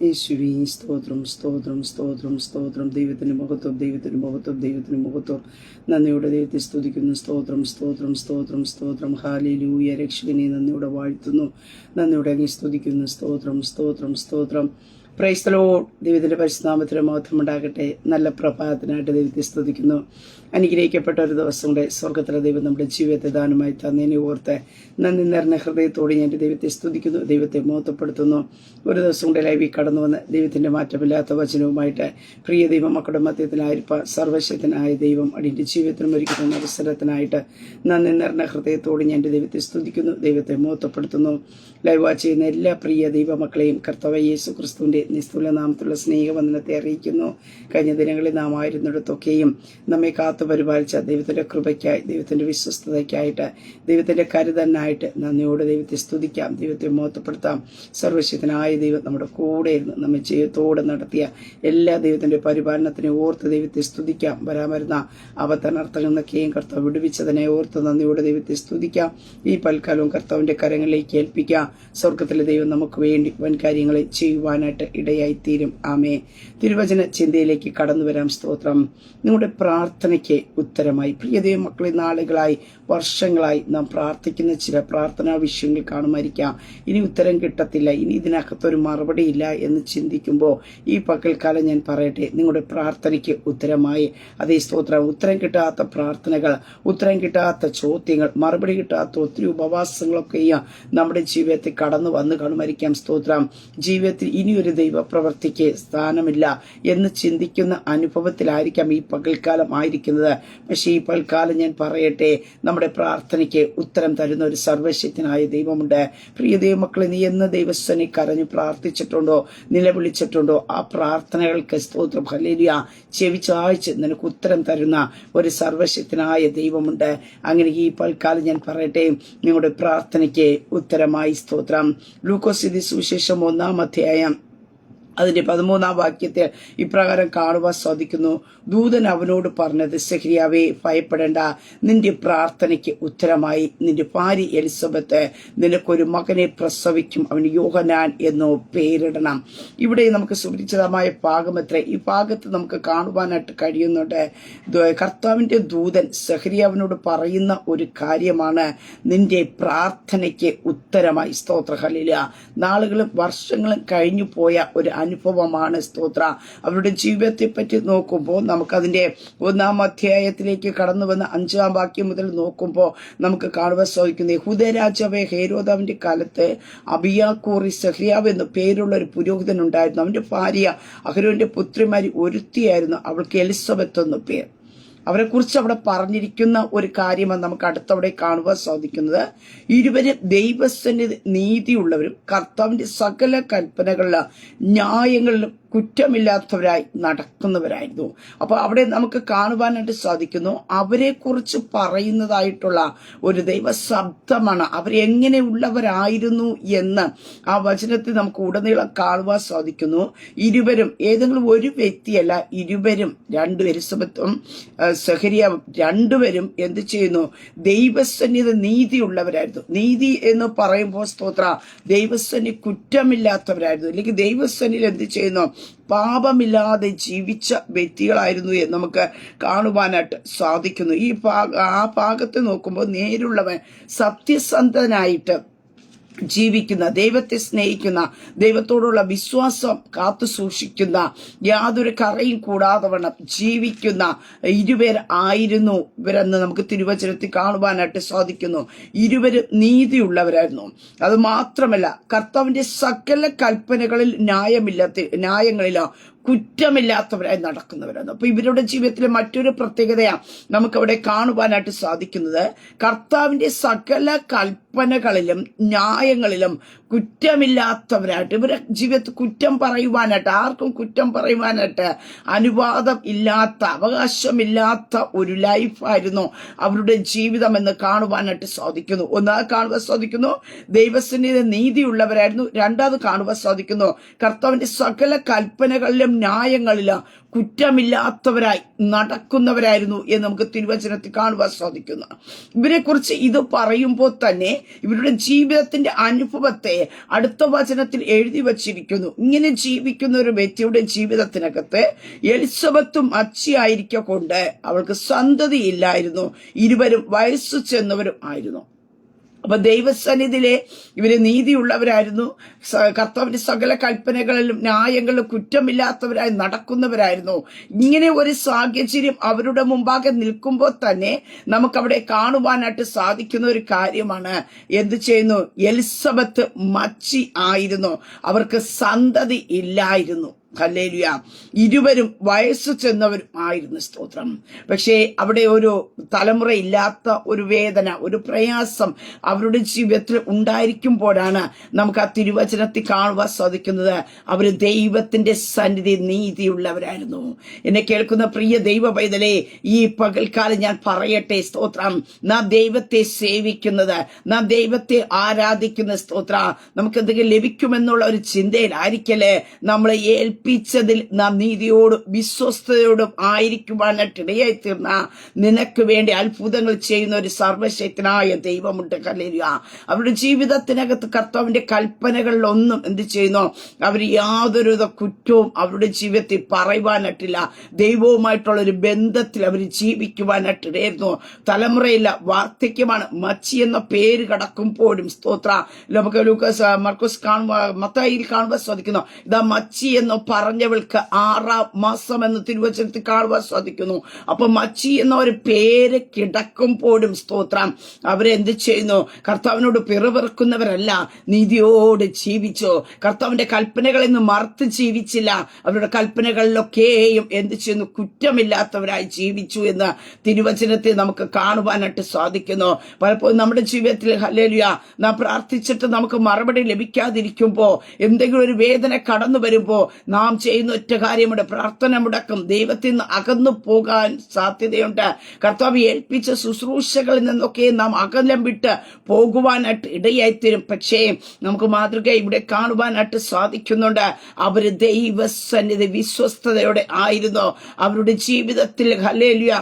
യേശുവേ സ്തോത്രം സ്തോത്രം സ്തോത്രം സ്തോത്രം. ദൈവത്തിന് മഹത്വം, ദൈവത്തിന് മഹത്വം, ദൈവത്തിന് മഹത്വം. നന്ദിയോടെ ദൈവത്തെ സ്തുതിക്കുന്നു. സ്തോത്രം സ്തോത്രം സ്തോത്രം സ്തോത്രം. ഹല്ലേലൂയ. രക്ഷകനെ നന്ദിയോടെ വാഴ്ത്തുന്നു, നന്ദിയോടെ അങ്ങ് സ്തുതിക്കുന്നു. സ്തോത്രം സ്തോത്രം സ്തോത്രം. Praise the Lord. ദൈവത്തിന്റെ പരിശുദ്ധനാമത്തിന് മഹത്വം ഉണ്ടാകട്ടെ. നല്ല പ്രഭാതത്തിനായിട്ട് ദൈവത്തെ സ്തുതിക്കുന്നു. അനുഗ്രഹിക്കപ്പെട്ട ഒരു ദിവസം കൂടെ സ്വർഗത്തിലെ ദൈവം നമ്മുടെ ജീവിതത്തെ ദാനമായി തന്നതിനെ ഓർത്ത് നന്ദി നിറഞ്ഞ ഹൃദയത്തോടെ ഞാൻ ദൈവത്തെ സ്തുതിക്കുന്നു, ദൈവത്തെ മഹത്വപ്പെടുത്തുന്നു. ഒരു ദിവസം കൂടെ ലൈവിൽ കടന്നു വന്ന് ദൈവത്തിന്റെ മാറ്റമില്ലാത്ത വചനവുമായിട്ട് പ്രിയ ദൈവം മക്കളുടെ മധ്യത്തിലായിരിക്കാൻ സർവശക്തനായ ദൈവം അടിന്റെ ജീവിതത്തിനും ഒരുക്കുന്ന അവസരത്തിനായിട്ട് നന്ദി നിറഞ്ഞ ഹൃദയത്തോടെ ഞാൻ ദൈവത്തെ സ്തുതിക്കുന്നു, ദൈവത്തെ മഹത്വപ്പെടുത്തുന്നു. ലൈവ് വാച്ച് ചെയ്യുന്ന എല്ലാ പ്രിയ ദൈവമക്കളെയും കർത്താവ് യേശു ക്രിസ്തുവിന്റെ നിസ്തുല നാമത്തിലുള്ള സ്നേഹവന്ദനത്തെ അറിയിക്കുന്നു. കഴിഞ്ഞ ദിനങ്ങളിൽ നാം ആയിരുന്നിടത്തൊക്കെയും നമ്മെ കാത്തു പരിപാലിച്ച ദൈവത്തിന്റെ കൃപയ്ക്കായി, ദൈവത്തിന്റെ വിശ്വസ്തതയ്ക്കായിട്ട്, ദൈവത്തിന്റെ കരുതനായിട്ട് നന്ദിയോടെ ദൈവത്തെ സ്തുതിക്കാം, ദൈവത്തെ മഹത്വപ്പെടുത്താം. സർവശക്തനായ ദൈവം നമ്മുടെ കൂടെ ഇരുന്ന് നമ്മെ ചെയ്യത്തോടെ നടത്തിയ എല്ലാ ദൈവത്തിന്റെ പരിപാലനത്തിനെ ഓർത്ത് ദൈവത്തെ സ്തുതിക്കാം. വരാമരുന്ന അബദ്ധനർത്ഥങ്ങളിൽ നിന്നൊക്കെയും കർത്താവ് വിടുവിച്ചതിനെ ഓർത്ത് നന്ദിയോടെ ദൈവത്തെ സ്തുതിക്കാം. ഈ പൽക്കാലവും കർത്താവിന്റെ കരങ്ങളിലേക്ക് ഏൽപ്പിക്കാം. സ്വർഗത്തിലെ ദൈവം നമുക്ക് വേണ്ടി വൻ കാര്യങ്ങളെ ചെയ്യുവാനായിട്ട് ഇടയായിത്തീരും. ആമേ. തിരുവചന ചിന്തയിലേക്ക് കടന്നു വരാം. സ്തോത്രം. നിങ്ങളുടെ പ്രാർത്ഥനയ്ക്ക് ഉത്തരമായി പ്രിയ ദൈവമക്കളെ, നാളുകളായി വർഷങ്ങളായി നാം പ്രാർത്ഥിക്കുന്ന ചില പ്രാർത്ഥനാ വിഷയങ്ങൾ കാണുമായിരിക്കാം. ഇനി ഉത്തരം കിട്ടത്തില്ല, ഇനി ഇതിനകത്തൊരു മറുപടി ഇല്ല എന്ന് ചിന്തിക്കുമ്പോൾ ഈ പകൽക്കാലം ഞാൻ പറയട്ടെ, നിങ്ങളുടെ പ്രാർത്ഥനയ്ക്ക് ഉത്തരമായി. അതേ സ്തോത്രം. ഉത്തരം കിട്ടാത്ത പ്രാർത്ഥനകൾ, ഉത്തരം കിട്ടാത്ത ചോദ്യങ്ങൾ, മറുപടി കിട്ടാത്ത ഒത്തിരി ഉപവാസങ്ങളൊക്കെ നമ്മുടെ ജീവിതത്തിൽ കടന്നു വന്നു കാണുമായിരിക്കാം. സ്തോത്രം. ജീവിതത്തിൽ ഇനിയൊരു ദൈവപ്രവർത്തിക്ക് സ്ഥാനമില്ല എന്ന് ചിന്തിക്കുന്ന അനുഭവത്തിലായിരിക്കാം ഈ പകൽക്കാലം ആയിരിക്കുന്നത്. പക്ഷേ ഈ പകൽക്കാലം ഞാൻ പറയട്ടെ, നമ്മുടെ പ്രാർത്ഥനയ്ക്ക് ഉത്തരം തരുന്ന ഒരു സർവശക്തനായ ദൈവമുണ്ട്. പ്രിയ ദൈവമക്കളെ, നീ എന്ന് ദൈവസ്ഥനെ കരഞ്ഞു പ്രാർത്ഥിച്ചിട്ടുണ്ടോ, നിലവിളിച്ചിട്ടുണ്ടോ, ആ പ്രാർത്ഥനകൾക്ക് സ്തോത്രം ഹല്ലേലൂയ ചെവിച്ചാഴ്ച നിനക്ക് ഉത്തരം തരുന്ന ഒരു സർവശക്തനായ ദൈവമുണ്ട്. അങ്ങനെ ഈ പൽക്കാലം ഞാൻ പറയട്ടെ, നിങ്ങളുടെ പ്രാർത്ഥനയ്ക്ക് ഉത്തരമായി. സ്തോത്രം. ലൂക്കോസ് സുവിശേഷം 1-ാം അധ്യായം അതിന്റെ 13-ാം വാക്യത്തിൽ ഇപ്രകാരം കാണുവാൻ സാധിക്കുന്നു. ദൂതൻ അവനോട് പറഞ്ഞത്, സെഖരിയാവേ ഭയപ്പെടേണ്ട, നിന്റെ പ്രാർത്ഥനയ്ക്ക് ഉത്തരമായി. നിന്റെ ഭാര്യ എലിസബത്ത് നിനക്കൊരു മകനെ പ്രസവിക്കും, അവന് യോഹന്നാൻ എന്നോ പേരിടണം. ഇവിടെ നമുക്ക് സുപരിചിതമായ ഭാഗമത്രേ. ഈ ഭാഗത്ത് നമുക്ക് കാണുവാനായിട്ട് കഴിയുന്നുണ്ട്. കർത്താവിന്റെ ദൂതൻ സെഖരിയാവിനോട് പറയുന്ന ഒരു കാര്യമാണ്, നിന്റെ പ്രാർത്ഥനയ്ക്ക് ഉത്തരമായി. സ്തോത്ര ഹല്ലേലൂയ. നാളുകളും വർഷങ്ങളും കഴിഞ്ഞു പോയ ഒരു അനുഭവമാണ്. സ്തോത്ര. അവരുടെ ജീവിതത്തെ പറ്റി നോക്കുമ്പോൾ നമുക്കതിന്റെ 1-ാം അധ്യായത്തിലേക്ക് കടന്നു വന്ന 5-ാം വാക്യം മുതൽ നോക്കുമ്പോൾ നമുക്ക് കാണുവാൻ സാധിക്കുന്നത്, യഹൂദ രാജാവേ ഹേരോദാവിന്റെ കാലത്ത് അബിയാക്കൂറി സെഖരിയാവ് എന്ന പേരുള്ള ഒരു പുരോഹിതൻ ഉണ്ടായിരുന്നു. അവന്റെ ഭാര്യ അഹരോന്റെ പുത്രിമാരി ഒരുത്തിയായിരുന്നു, അവൾക്ക് എലിസബത്ത് എന്ന പേർ. അവരെ കുറിച്ച് അവിടെ പറഞ്ഞിരിക്കുന്ന ഒരു കാര്യമാണ് നമുക്ക് അടുത്തവിടെ കാണുവാൻ സാധിക്കുന്നത്. ഇരുവരും ദൈവസന്നിധി നീതിയുള്ളവരും കർത്താവിന്റെ സകല കൽപ്പനകളിലും ന്യായങ്ങളിലും കുറ്റമില്ലാത്തവരായി നടക്കുന്നവരായിരുന്നു. അപ്പൊ അവിടെ നമുക്ക് കാണുവാനായിട്ട് സാധിക്കുന്നു, അവരെ കുറിച്ച് പറയുന്നതായിട്ടുള്ള ഒരു ദൈവശബ്ദമാണ്. അവരെങ്ങനെയുള്ളവരായിരുന്നു എന്ന് ആ വചനത്തിൽ നമുക്ക് ഉടനീളം കാണുവാൻ സാധിക്കുന്നു. ഇരുവരും, ഏതെങ്കിലും ഒരു വ്യക്തിയല്ല, ഇരുവരും, എലിസബത്തും സെഖരിയാവും രണ്ടുപേരും എന്ത് ചെയ്യുന്നു? ദൈവസന്നിധി നീതിയുള്ളവരായിരുന്നു. നീതി എന്ന് പറയുമ്പോൾ സ്തോത്ര, ദൈവസന്നിധി കുറ്റമില്ലാത്തവരായിരുന്നു, അല്ലെങ്കിൽ ദൈവസന്നിധി എന്ത് ചെയ്യുന്നു? പാപമില്ലാതെ ജീവിച്ച വ്യക്തികളായിരുന്നു എന്ന് നമുക്ക് കാണുവാനായിട്ട് സാധിക്കുന്നു. ആ ഭാഗത്ത് നോക്കുമ്പോൾ നേരുള്ളവൻ, സത്യസന്ധനായിട്ട് ജീവിക്കുന്ന, ദൈവത്തെ സ്നേഹിക്കുന്ന, ദൈവത്തോടുള്ള വിശ്വാസം കാത്തു സൂക്ഷിക്കുന്ന, യാതൊരു കറയും കൂടാതെ വണ്ണം ജീവിക്കുന്ന ഇരുവർ ആയിരുന്നു ഇവരെന്ന് നമുക്ക് തിരുവചനത്തിൽ കാണുവാനായിട്ട് സാധിക്കുന്നു. ഇരുവരും നീതിയുള്ളവരായിരുന്നു. അത് മാത്രമല്ല, കർത്താവിന്റെ സകല കൽപ്പനകളിൽ ന്യായങ്ങളിലോ കുറ്റമില്ലാത്തവരായി നടക്കുന്നവരാണ്. അപ്പൊ ഇവരുടെ ജീവിതത്തിലെ മറ്റൊരു പ്രത്യേകതയാണ് നമുക്കവിടെ കാണുവാനായിട്ട് സാധിക്കുന്നത്, കർത്താവിന്റെ സകല കൽപ്പനകളിലും ന്യായങ്ങളിലും കുറ്റമില്ലാത്തവരായിട്ട്, ഇവരുടെ ജീവിതത്തിൽ കുറ്റം പറയുവാനായിട്ട്, ആർക്കും കുറ്റം പറയുവാനായിട്ട് അനുവാദം ഇല്ലാത്ത, അവകാശമില്ലാത്ത ഒരു ലൈഫായിരുന്നു അവരുടെ ജീവിതം എന്ന് കാണുവാനായിട്ട് സാധിക്കുന്നു. ഒന്നാമത് കാണുവാൻ സാധിക്കുന്നു, ദൈവസന്നിധി നീതിയുള്ളവരായിരുന്നു. രണ്ടാമത് കാണുവാൻ സാധിക്കുന്നു, കർത്താവിന്റെ സകല കൽപ്പനകളിലും ന്യായങ്ങളിലും കുറ്റമില്ലാത്തവരായി നടക്കുന്നവരായിരുന്നു എന്ന് നമുക്ക് തിരുവചനത്തിൽ കാണുവാൻ സാധിക്കുന്നു. ഇവരെ കുറിച്ച് ഇത് പറയുമ്പോൾ തന്നെ ഇവരുടെ ജീവിതത്തിന്റെ അനുഭവത്തെ അടുത്ത വചനത്തിൽ എഴുതി വച്ചിരിക്കുന്നു. ഇങ്ങനെ ജീവിക്കുന്ന ഒരു വ്യക്തിയുടെ ജീവിതത്തിനകത്ത് എലിസബത്തും അച്ചിയായിരിക്കൊണ്ട് അവൾക്ക് സന്തതിയില്ലായിരുന്നു. ഇരുവരും വയസ്സു ചെന്നവരും ആയിരുന്നു. അപ്പൊ ദൈവസന്നിധിയിലെ ഇവര് നീതിയുള്ളവരായിരുന്നു. കർത്താവിന്റെ സകല കൽപ്പനകളിലും ന്യായങ്ങളിലും കുറ്റമില്ലാത്തവരായി നടക്കുന്നവരായിരുന്നു. ഇങ്ങനെ ഒരു സാഹചര്യം അവരുടെ മുമ്പാകെ നിൽക്കുമ്പോൾ തന്നെ നമുക്കവിടെ കാണുവാനായിട്ട് സാധിക്കുന്ന ഒരു കാര്യമാണ്. എന്ത് ചെയ്യുന്നു? എലിസബത്ത് മച്ചി ആയിരുന്നു, അവർക്ക് സന്തതി ഇല്ലായിരുന്നു. ഹല്ലേലൂയ. ഇരുവരും വയസ്സു ചെന്നവരും ആയിരുന്നു. സ്തോത്രം. പക്ഷേ അവിടെ ഒരു തലമുറയില്ലാത്ത ഒരു വേദന, ഒരു പ്രയാസം അവരുടെ ജീവിതത്തിൽ ഉണ്ടായിരിക്കുമ്പോഴാണ് നമുക്ക് ആ തിരുവചനത്തിൽ കാണുവാൻ സാധിക്കുന്നത്. അവര് ദൈവത്തിന്റെ സന്നിധി നീതിയുള്ളവരായിരുന്നു. എന്നെ കേൾക്കുന്ന പ്രിയ ദൈവ പൈതലേ, ഈ പകൽക്കാലം ഞാൻ പറയട്ടെ, സ്തോത്രം, നാം ദൈവത്തെ സേവിക്കുന്നത്, നാം ദൈവത്തെ ആരാധിക്കുന്ന, സ്തോത്ര, നമുക്ക് എന്തെങ്കിലും ലഭിക്കുമെന്നുള്ള ഒരു ചിന്തയിലായിരിക്കല്ലേ നമ്മളെ ഏൽപ്പിച്ചതിൽ നാം നീതിയോടും വിശ്വസ്തയോടും ആയിരിക്കുവാനായിട്ട് ഇടയായി തീർന്ന നിനക്ക് വേണ്ടി അത്ഭുതങ്ങൾ ചെയ്യുന്ന ഒരു സർവശക്തനായ ദൈവമുണ്ട്. ഹല്ലേലൂയ. അവരുടെ ജീവിതത്തിനകത്ത് കർത്താവിന്റെ കൽപ്പനകളിലൊന്നും എന്ത് ചെയ്യുന്നു? അവർ യാതൊരുവിധ കുറ്റവും അവരുടെ ജീവിതത്തിൽ പറയുവാനായിട്ടില്ല. ദൈവവുമായിട്ടുള്ള ഒരു ബന്ധത്തിൽ അവർ ജീവിക്കുവാനായിട്ട് ഇടയായിരുന്നു. തലമുറയില്ല, വാർദ്ധക്യമാണ്. മച്ചി എന്ന പേര് കടക്കുമ്പോഴും, സ്തോത്ര, നമുക്ക് ലൂക്കോസ് മർക്കോസ് മത്തായിയിൽ കാണുവാൻ സാധിക്കുന്നു. ഇതാ മച്ചി എന്ന് പറഞ്ഞവൾക്ക് 6-ാം മാസം എന്ന് തിരുവചനത്തിൽ കാണുവാൻ സാധിക്കുന്നു. അപ്പൊ മച്ചി എന്ന ഒരു പേര് കിടക്കുമ്പോഴും, സ്തോത്രം, അവരെന്ത് ചെയ്യുന്നു? കർത്താവിനോട് പിറവിറക്കുന്നവരല്ല, നീതിയോട് ജീവിച്ചു. കർത്താവിന്റെ കൽപ്പനകളിൽ നിന്ന് മറുത്ത് ജീവിച്ചില്ല. അവരുടെ കൽപ്പനകളിലൊക്കെയും എന്ത് ചെയ്യുന്നു? കുറ്റമില്ലാത്തവരായി ജീവിച്ചു എന്ന് തിരുവചനത്തെ നമുക്ക് കാണുവാനായിട്ട് സാധിക്കുന്നു. പലപ്പോഴും നമ്മുടെ ജീവിതത്തിൽ ഹല്ലേലൂയ നാം പ്രാർത്ഥിച്ചിട്ട് നമുക്ക് മറുപടി ലഭിക്കാതിരിക്കുമ്പോ, എന്തെങ്കിലും ഒരു വേദന കടന്നു വരുമ്പോ നാം ചെയ്യുന്ന ഒറ്റ കാര്യമുണ്ട്, പ്രാർത്ഥന മുടക്കും. ദൈവത്തിൽ നിന്ന് അകന്നു പോകാൻ സാധ്യതയുണ്ട്. കർത്താവ് ഏൽപ്പിച്ച ശുശ്രൂഷകളിൽ നിന്നൊക്കെ നാം അകലം വിട്ട് പോകുവാനായിട്ട് ഇടയായിത്തീരും. പക്ഷേ നമുക്ക് മാതൃക ഇവിടെ കാണുവാനായിട്ട് സാധിക്കുന്നുണ്ട്. അവര് ദൈവസന്നിധി വിശ്വസ്തയോടെ ആയിരുന്നു. അവരുടെ ജീവിതത്തിൽ ഹല്ലേലൂയ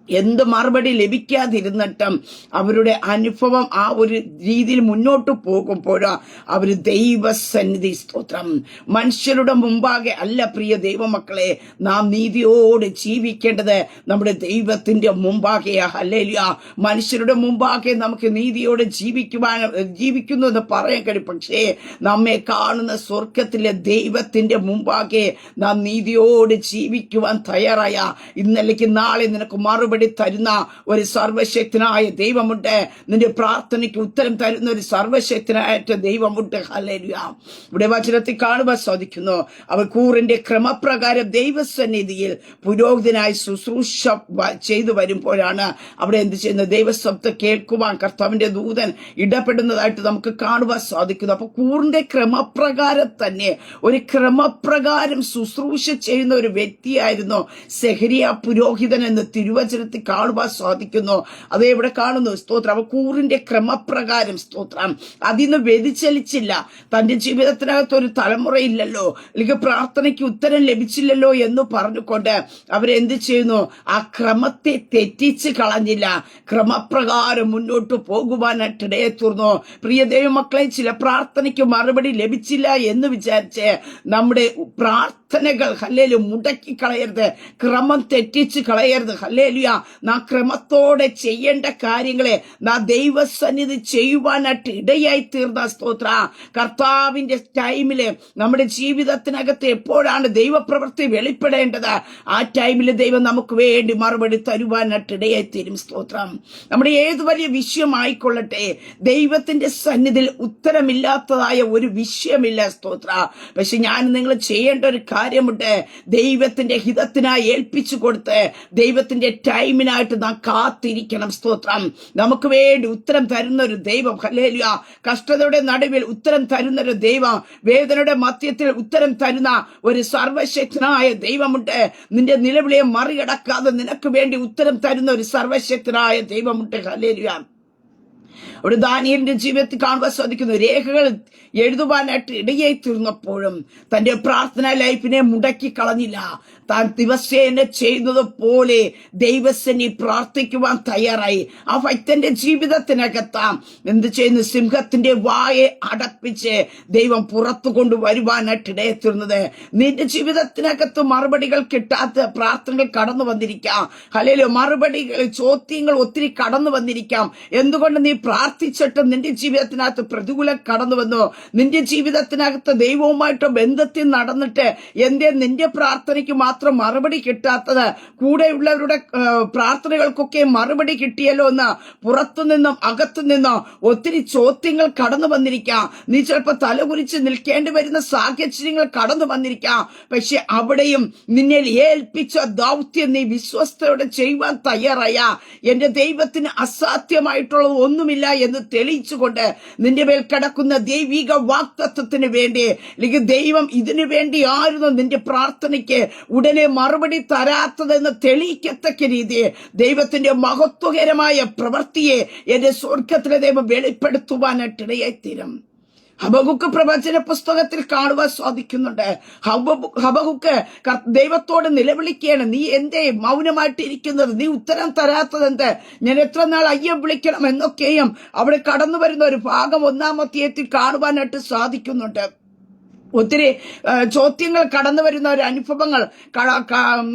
എന്ത് മറുപടി ലഭിക്കാതിരുന്നിട്ടും അവരുടെ അനുഭവം ആ ഒരു രീതിയിൽ മുന്നോട്ട് പോകുമ്പോഴോ അവര് ദൈവസന്നിധി, സ്തോത്രം, മനുഷ്യരുടെ മുമ്പാകെ അല്ല പ്രിയ ദൈവമക്കളെ നാം നീതിയോട് ജീവിക്കേണ്ടത്, നമ്മുടെ ദൈവത്തിന്റെ മുമ്പാകെയാ. ഹല്ലേലൂയ. മനുഷ്യരുടെ മുമ്പാകെ നമുക്ക് നീതിയോട് ജീവിക്കുന്നു എന്ന് പറയാൻ കഴിയും. പക്ഷേ നമ്മെ കാണുന്ന സ്വർഗത്തിലെ ദൈവത്തിന്റെ മുമ്പാകെ നാം നീതിയോട് ജീവിക്കുവാൻ തയ്യാറായ ഇന്നലേക്ക് നാളെ നിനക്ക് മറുപടി തരുന്ന ഒരു സർവശക്തനായ ദൈവമുണ്ട്. നിന്റെ പ്രാർത്ഥനയ്ക്ക് ഉത്തരം തരുന്ന ഒരു സർവശക്തനായിട്ട് ദൈവമുണ്ട്. ഹല്ലേലൂയ. ഇവിടെ വചനത്തിൽ കാണുവാൻ സാധിക്കുന്നു. അവർ കൂറിന്റെ ക്രമപ്രകാരം ദൈവസന്നിധിയിൽ പുരോഹിതനായി ശുശ്രൂഷ ചെയ്തു വരുമ്പോഴാണ് അവിടെ എന്ത് ചെയ്യുന്നത്? ദൈവശബ്ദം കേൾക്കുവാൻ കർത്താവിന്റെ ദൂതൻ ഇടപെടുന്നതായിട്ട് നമുക്ക് കാണുവാൻ സാധിക്കുന്നു. അപ്പൊ കൂറിന്റെ ക്രമപ്രകാരം തന്നെ ഒരു ക്രമപ്രകാരം ശുശ്രൂഷ ചെയ്യുന്ന ഒരു വ്യക്തിയായിരുന്നു സെഖരിയ പുരോഹിതൻ എന്ന് തിരുവചനത്തിൽ കാണുവാൻ സാധിക്കുന്നു. അതേ ഇവിടെ കാണുന്നു. സ്തോത്രം. അവ കൂറിന്റെ ക്രമപ്രകാരം, സ്തോത്രം, അതിന്ന് വ്യതിചലിച്ചില്ല. തന്റെ ജീവിതത്തിനകത്ത് ഒരു തലമുറയില്ലല്ലോ, അല്ലെങ്കിൽ പ്രാർത്ഥനയ്ക്ക് ഉത്തരം ലഭിച്ചില്ലല്ലോ എന്ന് പറഞ്ഞുകൊണ്ട് അവരെന്ത് ചെയ്യുന്നു? ആ ക്രമത്തെ തെറ്റിച്ച് കളഞ്ഞില്ല. ക്രമപ്രകാരം മുന്നോട്ട് പോകുവാനായിട്ട് ഇടയെ തീർന്നു. പ്രിയ ദൈവമക്കളെ, ചില പ്രാർത്ഥനയ്ക്ക് മറുപടി ലഭിച്ചില്ല എന്ന് വിചാരിച്ച് നമ്മുടെ പ്രാർത്ഥനകൾ ഹല്ലേലൂയ മുടക്കി കളയരുത്, ക്രമം തെറ്റിച്ച് കളയരുത്. ഹല്ലേലൂയ. നാം ക്രമത്തോടെ ചെയ്യേണ്ട കാര്യങ്ങളെ നാം ദൈവസന്നിധി ചെയ്യുവാനായിട്ട് ഇടയായി തീർന്ന, സ്തോത്ര, കർത്താവിന്റെ ടൈമില് നമ്മുടെ ജീവിതത്തിനകത്ത് എപ്പോഴാണ് ദൈവപ്രവൃത്തി വെളിപ്പെടേണ്ടത് ആ ടൈമിൽ ദൈവം നമുക്ക് വേണ്ടി മറുപടി തരുവാനായിട്ട് ഇടയായി തീരും. സ്തോത്രം. നമ്മുടെ ഏത് വലിയ വിഷയമായിക്കൊള്ളട്ടെ, ദൈവത്തിന്റെ സന്നിധിയിൽ ഉത്തരമില്ലാത്തതായ ഒരു വിഷയമില്ല. സ്തോത്ര. പക്ഷെ ഞാൻ നിങ്ങൾ ചെയ്യേണ്ട ഒരു കാര്യമുണ്ട്. ദൈവത്തിന്റെ ഹിതത്തിനായി ഏൽപ്പിച്ചു കൊടുത്ത് ദൈവത്തിന്റെ ടൈമിനായിട്ട് നാം കാത്തിരിക്കണം. സ്തോത്രം. നമുക്ക് വേണ്ടി ഉത്തരം തരുന്ന ഒരു ദൈവം. ഹല്ലേലൂയ. കഷ്ടതയുടെ നടുവിൽ ഉത്തരം തരുന്ന ഒരു ദൈവം, വേദനയുടെ മധ്യത്തിൽ ഉത്തരം തരുന്ന ഒരു സർവശക്തനായ ദൈവമുണ്ട്. നിന്റെ നിലവിളിയെ മറികടക്കാതെ നിനക്ക് വേണ്ടി ഉത്തരം തരുന്ന ഒരു സർവശക്തനായ ദൈവമുണ്ട്. ഹല്ലേലൂയ. അവിടെ ദാനിയേലിന്റെ ജീവിതത്തിൽ കാണുവാൻ സാധിക്കുന്നു. രേഖകൾ എഴുതുവാനായിട്ട് ഇടയായി തീർന്നപ്പോഴും തന്റെ പ്രാർത്ഥനാ ലൈഫിനെ മുടക്കി കളഞ്ഞില്ല. താൻ ദിവസേന ചെയ്യുന്നത് പോലെ ദൈവസന്നി പ്രാർത്ഥിക്കുവാൻ തയ്യാറായി. ആ ഭക്തന്റെ ജീവിതത്തിനകത്താം എന്ത് ചെയ്യുന്നു? സിംഹത്തിന്റെ വായെ അടപ്പിച്ച് ദൈവം പുറത്തു കൊണ്ടുവരുവാനായിട്ട് ഇടയെത്തുന്നത്. നിന്റെ ജീവിതത്തിനകത്ത് മറുപടികൾ കിട്ടാത്ത പ്രാർത്ഥനകൾ കടന്നു വന്നിരിക്കാം. അല്ലെങ്കിൽ മറുപടികൾ, ചോദ്യങ്ങൾ ഒത്തിരി കടന്നു വന്നിരിക്കാം. എന്തുകൊണ്ട് നീ പ്രാർത്ഥിച്ചിട്ട് നിന്റെ ജീവിതത്തിനകത്ത് പ്രതികൂലം കടന്നു വന്നു? നിന്റെ ജീവിതത്തിനകത്ത് ദൈവവുമായിട്ട് ബന്ധത്തിൽ നടന്നിട്ട് എന്തേ നിന്റെ പ്രാർത്ഥനയ്ക്ക് മാത്രം മറുപടി കിട്ടാത്തത്? കൂടെയുള്ളവരുടെ പ്രാർത്ഥനകൾക്കൊക്കെ മറുപടി കിട്ടിയല്ലോ എന്ന് പുറത്തുനിന്നും അകത്തുനിന്നും ഒത്തിരി ചോദ്യങ്ങൾ കടന്നു വന്നിരിക്കാം. നീ ചിലപ്പോൾ തലകുരിച്ച് നിൽക്കേണ്ടി വരുന്ന സാഹചര്യങ്ങൾ കടന്നു വന്നിരിക്കാം. പക്ഷെ അവിടെയും നിന്നെ ഏൽപ്പിച്ച ദൗത്യം നീ വിശ്വസ്തയോടെ ചെയ്യുവാൻ തയ്യാറായ എന്റെ ദൈവത്തിന് അസാധ്യമായിട്ടുള്ളത് ഒന്നുമില്ല എന്ന് തെളിയിച്ചുകൊണ്ട് നിന്റെ മേൽ കിടക്കുന്ന ദൈവിക വാഗ്ദത്തത്തിന് വേണ്ടി, അല്ലെങ്കിൽ ദൈവം ഇതിനു വേണ്ടി ആയിരുന്നു നിന്റെ പ്രാർത്ഥനയ്ക്ക് ഉടനെ മറുപടി തരാത്തതെന്ന് തെളിയിക്കത്തക്ക രീതിയിൽ ദൈവത്തിന്റെ മഹത്വകരമായ പ്രവൃത്തിയെ എന്റെ സ്വർഗത്തിലെ ദൈവം വെളിപ്പെടുത്തുവാനായിട്ടിടയായി തീരും. ഹബഖൂക്ക് പ്രവചന പുസ്തകത്തിൽ കാണുവാൻ സാധിക്കുന്നുണ്ട്. ഹബഖൂക്ക് ദൈവത്തോട് നിലവിളിക്കുകയാണ്, നീ എന്തേ മൗനമായിട്ട് ഇരിക്കുന്നത്? നീ ഉത്തരം തരാത്തത് എന്ത്? ഞാൻ എത്ര നാൾ അയ്യം വിളിക്കണം എന്നൊക്കെയും അവിടെ കടന്നു വരുന്ന ഒരു ഭാഗം 1-ാം അധ്യായത്തിൽ കാണുവാനായിട്ട് സാധിക്കുന്നുണ്ട്. ഒത്തിരി ചോദ്യങ്ങൾ കടന്നു വരുന്ന ഒരു അനുഭവങ്ങൾ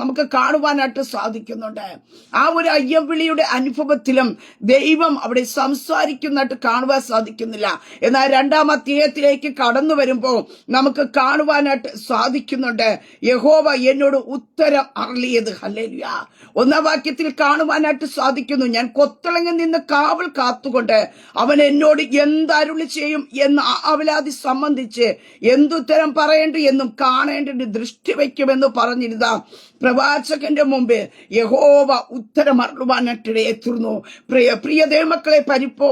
നമുക്ക് കാണുവാനായിട്ട് സാധിക്കുന്നുണ്ട്. ആ ഒരു അയ്യവിളിയുടെ അനുഭവത്തിലും ദൈവം അവിടെ സംസാരിക്കുന്നതായിട്ട് കാണുവാൻ സാധിക്കുന്നില്ല. എന്നാൽ 2-ാം അധ്യായത്തിലേക്ക് കടന്നു വരുമ്പോൾ നമുക്ക് കാണുവാനായിട്ട് സാധിക്കുന്നുണ്ട്, യഹോവ എന്നോട് ഉത്തരം അരുളിയത്. ഹല്ലേലൂയ. 1-ാം വാക്യത്തിൽ കാണുവാനായിട്ട് സാധിക്കുന്നു, ഞാൻ കൊത്തളങ്ങിൽ നിന്ന് കാവൽ കാത്തുകൊണ്ട് അവൻ എന്നോട് എന്തരുളി ചെയ്യും എന്ന് അവലാതി സംബന്ധിച്ച് എന്തുത്തരം പറയേണ്ടി എന്നും കാണേണ്ടി ദൃഷ്ടി വയ്ക്കുമെന്ന് പറഞ്ഞിരുന്ന പ്രവാചകന്റെ മുമ്പ് യഹോവ ഉത്തരമരുളുവാനായിട്ടിടയെത്തുന്നു. പ്രിയ ദൈവമക്കളെ,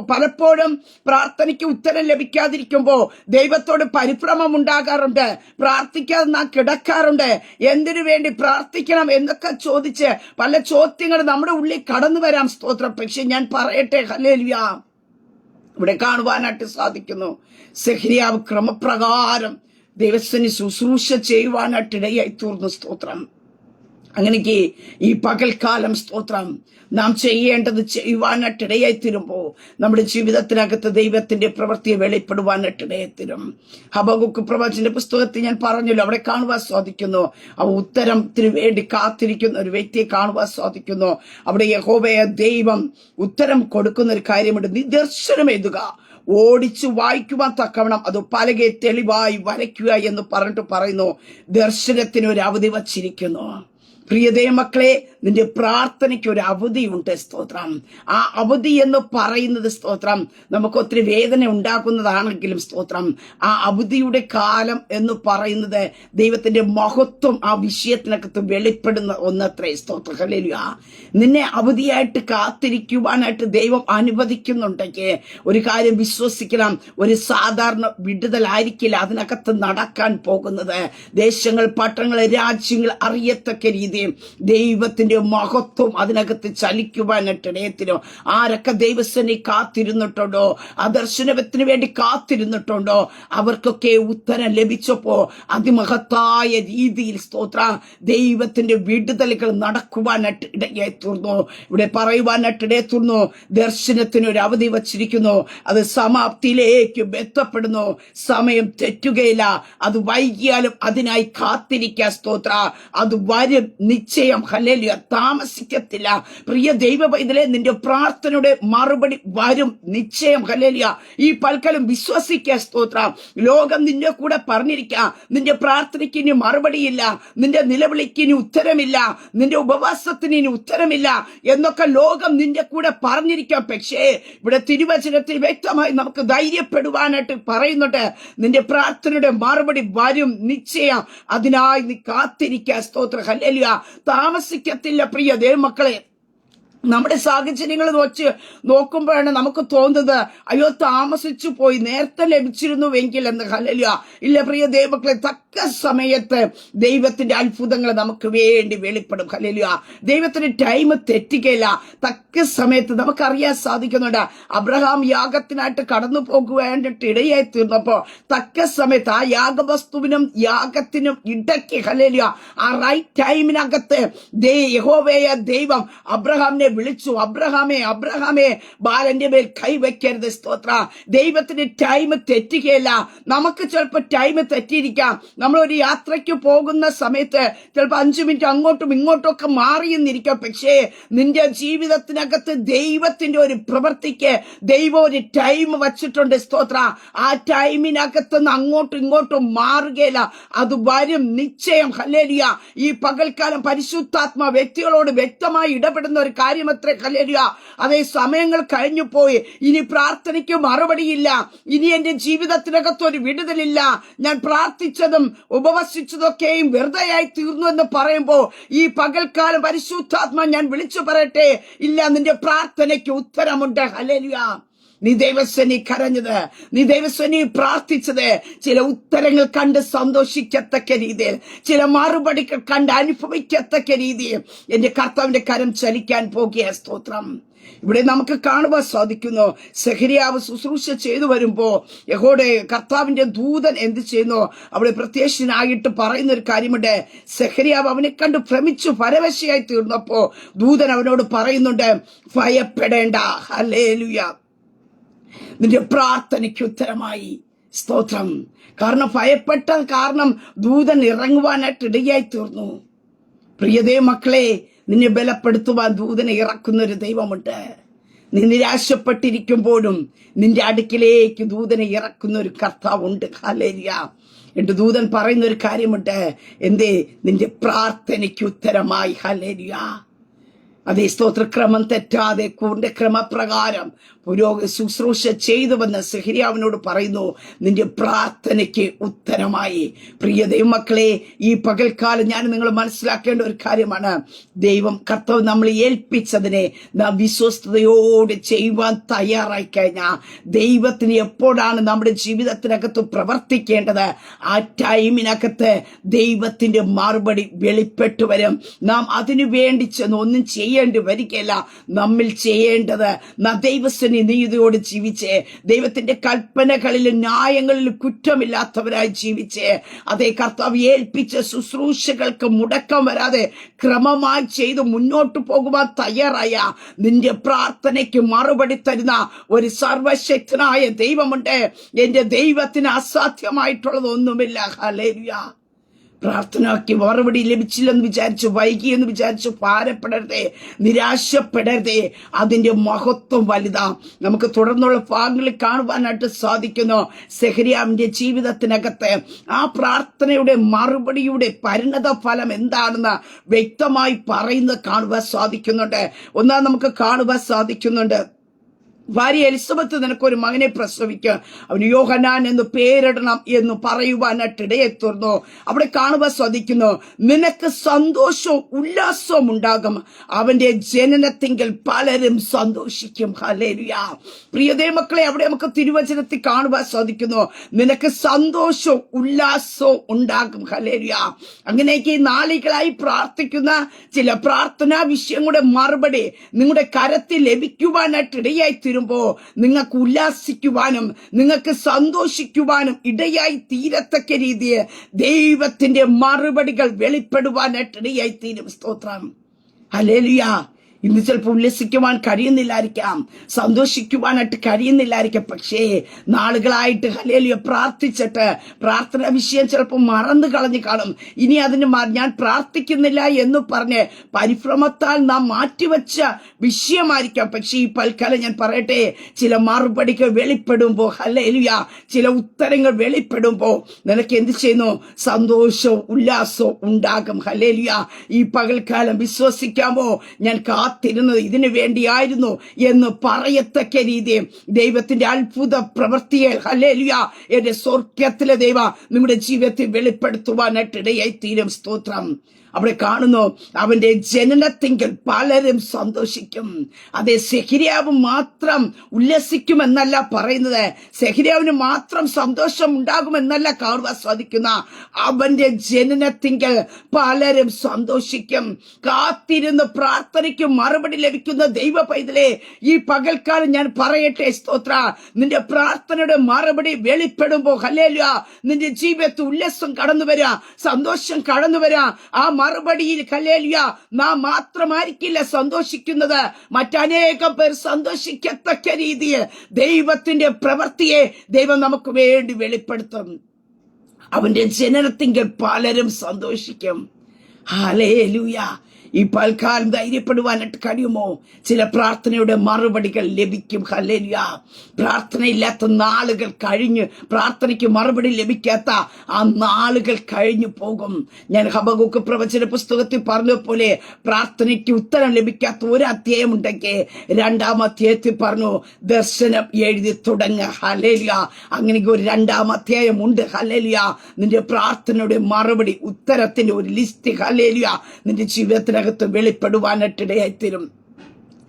പലപ്പോഴും പ്രാർത്ഥനയ്ക്ക് ഉത്തരം ലഭിക്കാതിരിക്കുമ്പോൾ ദൈവത്തോട് പരിഭ്രമം ഉണ്ടാകാറുണ്ട്. പ്രാർത്ഥിക്കാതെ നാം കിടക്കാറുണ്ട്. എന്തിനു വേണ്ടി പ്രാർത്ഥിക്കണം എന്നൊക്കെ ചോദിച്ച് പല ചോദ്യങ്ങൾ നമ്മുടെ ഉള്ളിൽ കടന്നു വരാം. സ്തോത്രം. പക്ഷെ ഞാൻ പറയട്ടെ, ഹല്ലേലൂയ, ഇവിടെ കാണുവാനായിട്ട് സാധിക്കുന്നു, സെഖര്യാവ് ക്രമപ്രകാരം ദൈവത്തിന് ശുശ്രൂഷ ചെയ്യുവാനായിട്ടിടയായി തീർന്നു. സ്തോത്രം. അങ്ങനെക്ക് ഈ പകൽക്കാലം സ്തോത്രം നാം ചെയ്യേണ്ടത് ചെയ്യുവാനായിട്ടിടയായി തീരുമ്പോൾ നമ്മുടെ ജീവിതത്തിനകത്ത് ദൈവത്തിന്റെ പ്രവൃത്തിയെ വെളിപ്പെടുവാനായിട്ടിടയായി തീരും. ഹബഖൂക്ക് പ്രവചന പുസ്തകത്തിൽ ഞാൻ പറഞ്ഞല്ലോ, അവിടെ കാണുവാൻ സാധിക്കുന്നു, ആ ഉത്തരത്തിന് വേണ്ടി കാത്തിരിക്കുന്ന ഒരു വ്യക്തിയെ കാണുവാൻ സാധിക്കുന്നു. അവിടെ യഹോവയെ ദൈവം ഉത്തരം കൊടുക്കുന്ന ഒരു കാര്യമുണ്ട്. നിദർശനം എഴുതുക, ഓടിച്ചു വായിക്കുവാൻ തക്കവണ്ണം അത് പലകെ തെളിവായി വരയ്ക്കുക എന്ന് പറഞ്ഞിട്ട് പറയുന്നു. ദർശനത്തിന് ഒരു അവധി വച്ചിരിക്കുന്നു. പ്രിയ ദൈവമക്കളെ, നിന്റെ പ്രാർത്ഥനയ്ക്ക് ഒരു അവധിയുണ്ട്. സ്തോത്രം. ആ അവധി എന്ന് പറയുന്നത് സ്തോത്രം നമുക്ക് ഒത്തിരി വേദന ഉണ്ടാക്കുന്നതാണെങ്കിലും സ്തോത്രം ആ അവധിയുടെ കാലം എന്ന് പറയുന്നത് ദൈവത്തിന്റെ മഹത്വം ആ വിഷയത്തിനകത്ത് വെളിപ്പെടുന്ന ഒന്നത്രേ. സ്തോത്രം. ഹല്ലേലൂയ. നിന്നെ അവധിയായിട്ട് കാത്തിരിക്കുവാനായിട്ട് ദൈവം അനുവദിക്കുന്നുണ്ടെങ്കിൽ ഒരു കാര്യം വിശ്വസിക്കണം, ഒരു സാധാരണ വിടുതലായിരിക്കില്ല അതിനകത്ത് നടക്കാൻ പോകുന്നത്. ദേശങ്ങൾ, പട്ടണങ്ങൾ, രാജ്യങ്ങൾ അറിയത്തക്ക രീതി ദൈവത്തിന്റെ മഹത്വം അതിനകത്ത് ചലിക്കുവാനായിട്ടിടയത്തിനോ. ആരൊക്കെ ദൈവസേന കാത്തിരുന്നിട്ടുണ്ടോ, ആ ദർശനത്തിന് വേണ്ടി കാത്തിരുന്നിട്ടുണ്ടോ, അവർക്കൊക്കെ ഉത്തരം ലഭിച്ചപ്പോ അതിമഹത്തായ രീതിയിൽ സ്തോത്ര ദൈവത്തിന്റെ വിടുതലുകൾ നടക്കുവാനായിട്ട് ഇടയായി തീർന്നു. ഇവിടെ പറയുവാനായിട്ട് ഇടയായി തീർന്നു, ദർശനത്തിന് ഒരു അവധി വച്ചിരിക്കുന്നു. അത് സമാപ്തിയിലേക്ക് ബന്ധപ്പെടുന്നു. സമയം തെറ്റുകയില്ല. അത് വൈകിയാലും അതിനായി കാത്തിരിക്കുക. സ്തോത്ര. അത് വരും നിശ്ചയം. ഹല്ലേലൂയ. താമസിക്കത്തില്ല. പ്രിയ ദൈവ പൈതലേ, നിന്റെ പ്രാർത്ഥനയുടെ മറുപടി വരും നിശ്ചയം. ഹല്ലേലൂയ. ഈ പൽക്കാലം വിശ്വസിക്കുക. സ്തോത്രം. ലോകം നിന്റെ കൂടെ പറഞ്ഞിരിക്കാം, നിന്റെ പ്രാർത്ഥനയ്ക്ക് ഇനി മറുപടിയില്ല, നിന്റെ നിലവിളിക്ക് ഇനി ഉത്തരമില്ല, നിന്റെ ഉപവാസത്തിന് ഇനി ഉത്തരമില്ല എന്നൊക്കെ ലോകം നിന്റെ കൂടെ പറഞ്ഞിരിക്കാം. പക്ഷേ ഇവിടെ തിരുവചനത്തിൽ വ്യക്തമായി നമുക്ക് ധൈര്യപ്പെടുവാനായിട്ട് പറയുന്നുണ്ട്, നിന്റെ പ്രാർത്ഥനയുടെ മറുപടി വരും നിശ്ചയം. അതിനായി നീ കാത്തിരിക്കുക. സ്തോത്ര. ഹല്ലേലൂയ. താമസിക്കത്തില്ല. പ്രിയ ദൈവമക്കളെ, നമ്മുടെ സാഹചര്യങ്ങൾ വെച്ച് നോക്കുമ്പോഴാണ് നമുക്ക് തോന്നുന്നത്, അയ്യോ താമസിച്ചു പോയി, നേരത്തെ ലഭിച്ചിരുന്നുവെങ്കിൽ എന്ന്. ഹല്ലേലൂയ. ഇല്ല പ്രിയ ദൈവമക്കളെ, തക്ക സമയത്ത് ദൈവത്തിന്റെ അത്ഭുതങ്ങൾ നമുക്ക് വേണ്ടി വെളിപ്പെടും. ഹല്ലേലൂയ. ദൈവത്തിന് ടൈം തെറ്റിക്കയില്ല. തക്ക സമയത്ത് നമുക്കറിയാൻ സാധിക്കുന്നുണ്ട്, അബ്രഹാം യാഗത്തിനായിട്ട് കടന്നു പോകുവാനായിട്ട് ഇടയായി തീർന്നപ്പോ തക്ക സമയത്ത് ആ യാഗവസ്തുവിനും യാഗത്തിനും ഇടയ്ക്ക്, ഹല്ലേലൂയ, ആ റൈറ്റ് ടൈമിനകത്ത് യഹോവയായ ദൈവം അബ്രഹാമിനെ വിളിച്ചു. അബ്രഹാമേ ബാലന്റെ മേൽ കൈവയ്ക്കരുത്. സ്തോത്ര. ദൈവത്തിന് ടൈം തെറ്റുകയില്ല. നമുക്ക് ചിലപ്പോൾ ടൈം തെറ്റിയിരിക്കാം. നമ്മളൊരു യാത്രയ്ക്ക് പോകുന്ന സമയത്ത് ചിലപ്പോൾ 5 മിനിറ്റ് അങ്ങോട്ടും ഇങ്ങോട്ടും ഒക്കെ മാറിയെന്നിരിക്കാം. പക്ഷേ നിന്റെ ജീവിതത്തിനകത്ത് ദൈവത്തിന്റെ ഒരു പ്രവൃത്തിക്ക് ദൈവം ഒരു ടൈം വച്ചിട്ടുണ്ട്. സ്തോത്ര. ആ ടൈമിനകത്തുനിന്ന് അങ്ങോട്ടും ഇങ്ങോട്ടും മാറുകയില്ല. അത് വരും നിശ്ചയം. ഹല്ലേലൂയ. ഈ പകൽക്കാലം പരിശുദ്ധാത്മ വ്യക്തികളോട് വ്യക്തമായി ഇടപെടുന്ന ഒരു കാര്യമത്രേ. ഹല്ലേലൂയ. അതേ സമയങ്ങൾ കഴിഞ്ഞു പോയി. ഇനി പ്രാർത്ഥനയ്ക്ക് മറുപടിയില്ല. ഇനി എന്റെ ജീവിതത്തിനകത്ത് ഒരു വിടുതലില്ല. ഞാൻ പ്രാർത്ഥിച്ചതും ഉപവസിച്ചതൊക്കെയും വെറുതെയായി തീർന്നു എന്ന് പറയുമ്പോ ഈ പകൽക്കാലം പരിശുദ്ധാത്മ ഞാൻ വിളിച്ചു പറയട്ടെ, ഇല്ല, നിന്റെ പ്രാർത്ഥനയ്ക്ക് ഉത്തരമുണ്ട്. ഹല്ലേലൂയ. നീ ദൈവസേനി കരഞ്ഞത്, നീ ദൈവസേനി പ്രാർത്ഥിച്ചത്, ചില ഉത്തരങ്ങൾ കണ്ട് സന്തോഷിക്കത്തക്ക രീതിയിൽ, ചില മറുപടികൾ കണ്ട് അനുഭവിക്കത്തക്ക രീതിയിൽ എന്റെ കർത്താവിന്റെ കരം ചലിക്കാൻ പോകുക. സ്തോത്രം. ഇവിടെ നമുക്ക് കാണുവാൻ സാധിക്കുന്നു, സെഖര്യാവ് ശുശ്രൂഷ ചെയ്തു വരുമ്പോ യഹോവയുടെ കർത്താവിന്റെ ദൂതൻ എന്ത് ചെയ്യുന്നു? അവിടെ പ്രത്യക്ഷനായിട്ട് പറയുന്ന ഒരു കാര്യമുണ്ട്. സെഖര്യാവ് അവനെ കണ്ട് ഭ്രമിച്ചു പരവശയായി തീർന്നപ്പോ ദൂതൻ അവനോട് പറയുന്നുണ്ട്, ഭയപ്പെടേണ്ട. ഹല്ലേലൂയ. നിന്റെ പ്രാർത്ഥനയ്ക്ക് ഉത്തരമായി. സ്തോത്രം. കാരണം ഭയപ്പെട്ട കാരണം ദൂതൻ ഇറങ്ങുവാനായിട്ട് ഇടയായി തീർന്നു. പ്രിയതേ മക്കളെ, നിന്നെ ബലപ്പെടുത്തുവാൻ ദൂതനെ ഇറക്കുന്ന ഒരു ദൈവമുണ്ട്. നീ നിരാശപ്പെട്ടിരിക്കുമ്പോഴും നിന്റെ അടുക്കിലേക്ക് ദൂതനെ ഇറക്കുന്ന ഒരു കർത്താവുണ്ട്. ഹല്ലേലൂയ. എന്നിട്ട് ദൂതൻ പറയുന്ന ഒരു കാര്യമുണ്ട്, എന്തേ? നിന്റെ പ്രാർത്ഥനയ്ക്ക് ഉത്തരമായി. ഹല്ലേലൂയ. അതേ സ്തോത്രക്രമം തെറ്റാതെ കൂറിന്റെ ക്രമപ്രകാരം പുരോഗതി ശുശ്രൂഷ ചെയ്തുവെന്ന് സെഖര്യാവിനോട് പറയുന്നു, നിന്റെ പ്രാർത്ഥനയ്ക്ക് ഉത്തരമായി. പ്രിയ ദൈവമക്കളെ, ഈ പകൽക്കാലം ഞാൻ നിങ്ങൾ മനസ്സിലാക്കേണ്ട ഒരു കാര്യമാണ്, ദൈവം കർത്താവ് നമ്മൾ ഏൽപ്പിച്ചതിനെ നാം വിശ്വസ്തയോടെ ചെയ്യുവാൻ തയ്യാറായി കഴിഞ്ഞാൽ ദൈവത്തിന് എപ്പോഴാണ് നമ്മുടെ ജീവിതത്തിനകത്ത് പ്രവർത്തിക്കേണ്ടത്, ആ ടൈമിനകത്ത് ദൈവത്തിന്റെ മറുപടി വെളിപ്പെട്ടു വരും. നാം അതിനു വേണ്ടി ചെന്ന് ഒന്നും ചെയ്യേണ്ടി വരികയില്ല. നമ്മിൽ ചെയ്യേണ്ടത് ദൈവസ്ഥ നീതിയോട് ജീവിച്ച് ദൈവത്തിന്റെ കൽപ്പനകളിലും ന്യായങ്ങളിലും കുറ്റമില്ലാത്തവരായി ജീവിച്ച് അതേ കർത്താവ് ഏൽപ്പിച്ച ശുശ്രൂഷകൾക്ക് മുടക്കം വരാതെ ക്രമമായി ചെയ്ത് മുന്നോട്ട് പോകുവാൻ തയ്യാറായ നിന്റെ പ്രാർത്ഥനയ്ക്ക് മറുപടി തരുന്ന ഒരു സർവശക്തനായ ദൈവമുണ്ട്. എന്റെ ദൈവത്തിന് അസാധ്യമായിട്ടുള്ളതൊന്നുമില്ല. ഹല്ലേലൂയ. പ്രാർത്ഥനയ്ക്ക് മറുപടി ലഭിച്ചില്ലെന്ന് വിചാരിച്ചു, വൈകിയെന്ന് വിചാരിച്ചു ഭാരപ്പെടരുതേ, നിരാശപ്പെടരുതേ. അതിന്റെ മഹത്വം വലുതാ. നമുക്ക് തുടർന്നുള്ള ഭാഗങ്ങളിൽ കാണുവാനായിട്ട് സാധിക്കുന്നു. സെഖര്യാവിന്റെ ജീവിതത്തിനകത്ത് ആ പ്രാർത്ഥനയുടെ മറുപടിയുടെ പരിണത ഫലം എന്താണെന്ന് വ്യക്തമായി പറയുന്നത് കാണുവാൻ സാധിക്കുന്നുണ്ട്. ഒന്നാം നമുക്ക് കാണുവാൻ സാധിക്കുന്നുണ്ട്, ഭാര്യ എലിസബത്ത് നിനക്കൊരു മകനെ പ്രസവിക്കുക, അവന് യോഹന്നാൻ എന്ന് പേരിടണം എന്ന് പറയുവാനായിട്ട് ഇടയെത്തുന്നു. അവിടെ കാണുവാൻ സാധിക്കുന്നു, നിനക്ക് സന്തോഷവും ഉല്ലാസവും ഉണ്ടാകും, അവന്റെ ജനനത്തിങ്കിൽ പലരും സന്തോഷിക്കും. ഹല്ലേലൂയ. പ്രിയതേ മക്കളെ, അവിടെ നമുക്ക് തിരുവചനത്തിൽ കാണുവാൻ സാധിക്കുന്നു, നിനക്ക് സന്തോഷവും ഉല്ലാസവും ഉണ്ടാകും. ഹല്ലേലൂയ. അങ്ങനെയൊക്കെ ഈ നാളുകളായി പ്രാർത്ഥിക്കുന്ന ചില പ്രാർത്ഥനാ വിഷയങ്ങളുടെ മറുപടി നിങ്ങളുടെ കരത്തിൽ ലഭിക്കുവാനായിട്ട് ഇടയായി ോ നിങ്ങൾക്ക് ഉല്ലാസിക്കുവാനും നിങ്ങൾക്ക് സന്തോഷിക്കുവാനും ഇടയായി തീരത്തക്ക രീതിയിൽ ദൈവത്തിന്റെ മറുപടികൾ വെളിപ്പെടുവാനായിട്ട് ഇടയായി തീരും. സ്തോത്രം. ഹല്ലേലൂയ. ഇന്ന് ചിലപ്പോൾ ഉല്ലസിക്കുവാൻ കഴിയുന്നില്ലായിരിക്കാം, സന്തോഷിക്കുവാനായിട്ട് കഴിയുന്നില്ലായിരിക്കാം. പക്ഷേ നാളുകളായിട്ട് ഹല്ലേലൂയ പ്രാർത്ഥിച്ചിട്ട് പ്രാർത്ഥന വിഷയം ചിലപ്പോൾ മറന്നു കളഞ്ഞു കാണും. ഇനി അതിന് ഞാൻ പ്രാർത്ഥിക്കുന്നില്ല എന്ന് പറഞ്ഞ് പരിഭ്രമത്താൽ നാം മാറ്റിവെച്ച വിഷയമായിരിക്കാം. പക്ഷേ ഈ പൽക്കാലം ഞാൻ പറയട്ടെ, ചില മറുപടികൾ വെളിപ്പെടുമ്പോ ഹല്ലേലൂയ, ചില ഉത്തരങ്ങൾ വെളിപ്പെടുമ്പോ നിനക്ക് എന്ത് ചെയ്യുന്നു? സന്തോഷവും ഉല്ലാസവും ഉണ്ടാകും. ഹല്ലേലൂയ. ഈ പകൽക്കാലം വിശ്വസിക്കാമോ? ഞാൻ കാത്തിരുന്നത് ഇതിനു വേണ്ടിയായിരുന്നു എന്ന് പറയത്തക്ക രീതിയിൽ ദൈവത്തിന്റെ അത്ഭുത പ്രവൃത്തിയെ ഹല്ലേലൂയ എന്റെ സ്വർഗ്ഗത്തിലെ ദൈവ നിങ്ങളുടെ ജീവിതത്തിൽ വെളിപ്പെടുത്തുവാനായിട്ട് ഇടയായി തീരും. സ്തോത്രം. അവിടെ കാണുന്നു, അവന്റെ ജനനത്തിങ്കൽ പലരും സന്തോഷിക്കും. അതെ, സെഖര്യാവ് മാത്രം ഉല്ലസിക്കുമെന്നല്ല പറയുന്നത്, സെഖര്യാവിന് മാത്രം സന്തോഷം ഉണ്ടാകുമെന്നല്ല കാണുവാൻ സാധിക്കുന്ന, അവന്റെ ജനനത്തിങ്കൽ പലരും സന്തോഷിക്കും. കാത്തിരുന്ന് പ്രാർത്ഥനയ്ക്ക് മറുപടി ലഭിക്കുന്ന ദൈവ പൈതലേ, ഈ പകൽക്കാലം ഞാൻ പറയട്ടെ, സ്തോത്ര, നിന്റെ പ്രാർത്ഥനയുടെ മറുപടി വെളിപ്പെടുമ്പോ ഹല്ലേലൂയ, നിന്റെ ജീവിതത്തിൽ ഉല്ലാസം കടന്നു വരാ, സന്തോഷം കടന്നു വരാ. ആ മറുപടിയിൽ ഹല്ലേലൂയ നാം മാത്രമായിരിക്കില്ല സന്തോഷിക്കുന്നത്, മറ്റനേകം പേർ സന്തോഷിക്കത്തക്ക രീതിയിൽ ദൈവത്തിന്റെ പ്രവൃത്തിയെ ദൈവം നമുക്ക് വേണ്ടി വെളിപ്പെടുത്തും. അവന്റെ ജനനത്തിങ്കൽ പലരും സന്തോഷിക്കും. ഹല്ലേലൂയ. ഈ പൽക്കാലം ധൈര്യപ്പെടുവാനായിട്ട് കഴിയുമോ? ചില പ്രാർത്ഥനയുടെ മറുപടികൾ ലഭിക്കും. ഹല്ലേലൂയ. പ്രാർത്ഥനയില്ലാത്ത നാളുകൾ കഴിഞ്ഞ്, പ്രാർത്ഥനയ്ക്ക് മറുപടി ലഭിക്കാത്ത ആ നാളുകൾ കഴിഞ്ഞു പോകും. ഞാൻ ഹബക്കൂക്ക് പ്രവചന പുസ്തകത്തിൽ പറഞ്ഞ പോലെ, പ്രാർത്ഥനയ്ക്ക് ഉത്തരം ലഭിക്കാത്ത ഒരു അധ്യായം ഉണ്ടെങ്കിൽ 2-ാം അധ്യായത്തിൽ പറഞ്ഞു, ദർശനം എഴുതി തുടങ്ങുക. ഹല്ലേലൂയ. അങ്ങനെ ഒരു 2-ാം അധ്യായം ഉണ്ട്. ഹല്ലേലൂയ. നിന്റെ പ്രാർത്ഥനയുടെ മറുപടി, ഉത്തരത്തിന്റെ ഒരു ലിസ്റ്റ് ഹല്ലേലൂയ നിന്റെ ജീവിതത്തിനകത്ത് വെളിപ്പെടുവാനായിട്ടിടയായിത്തീരും.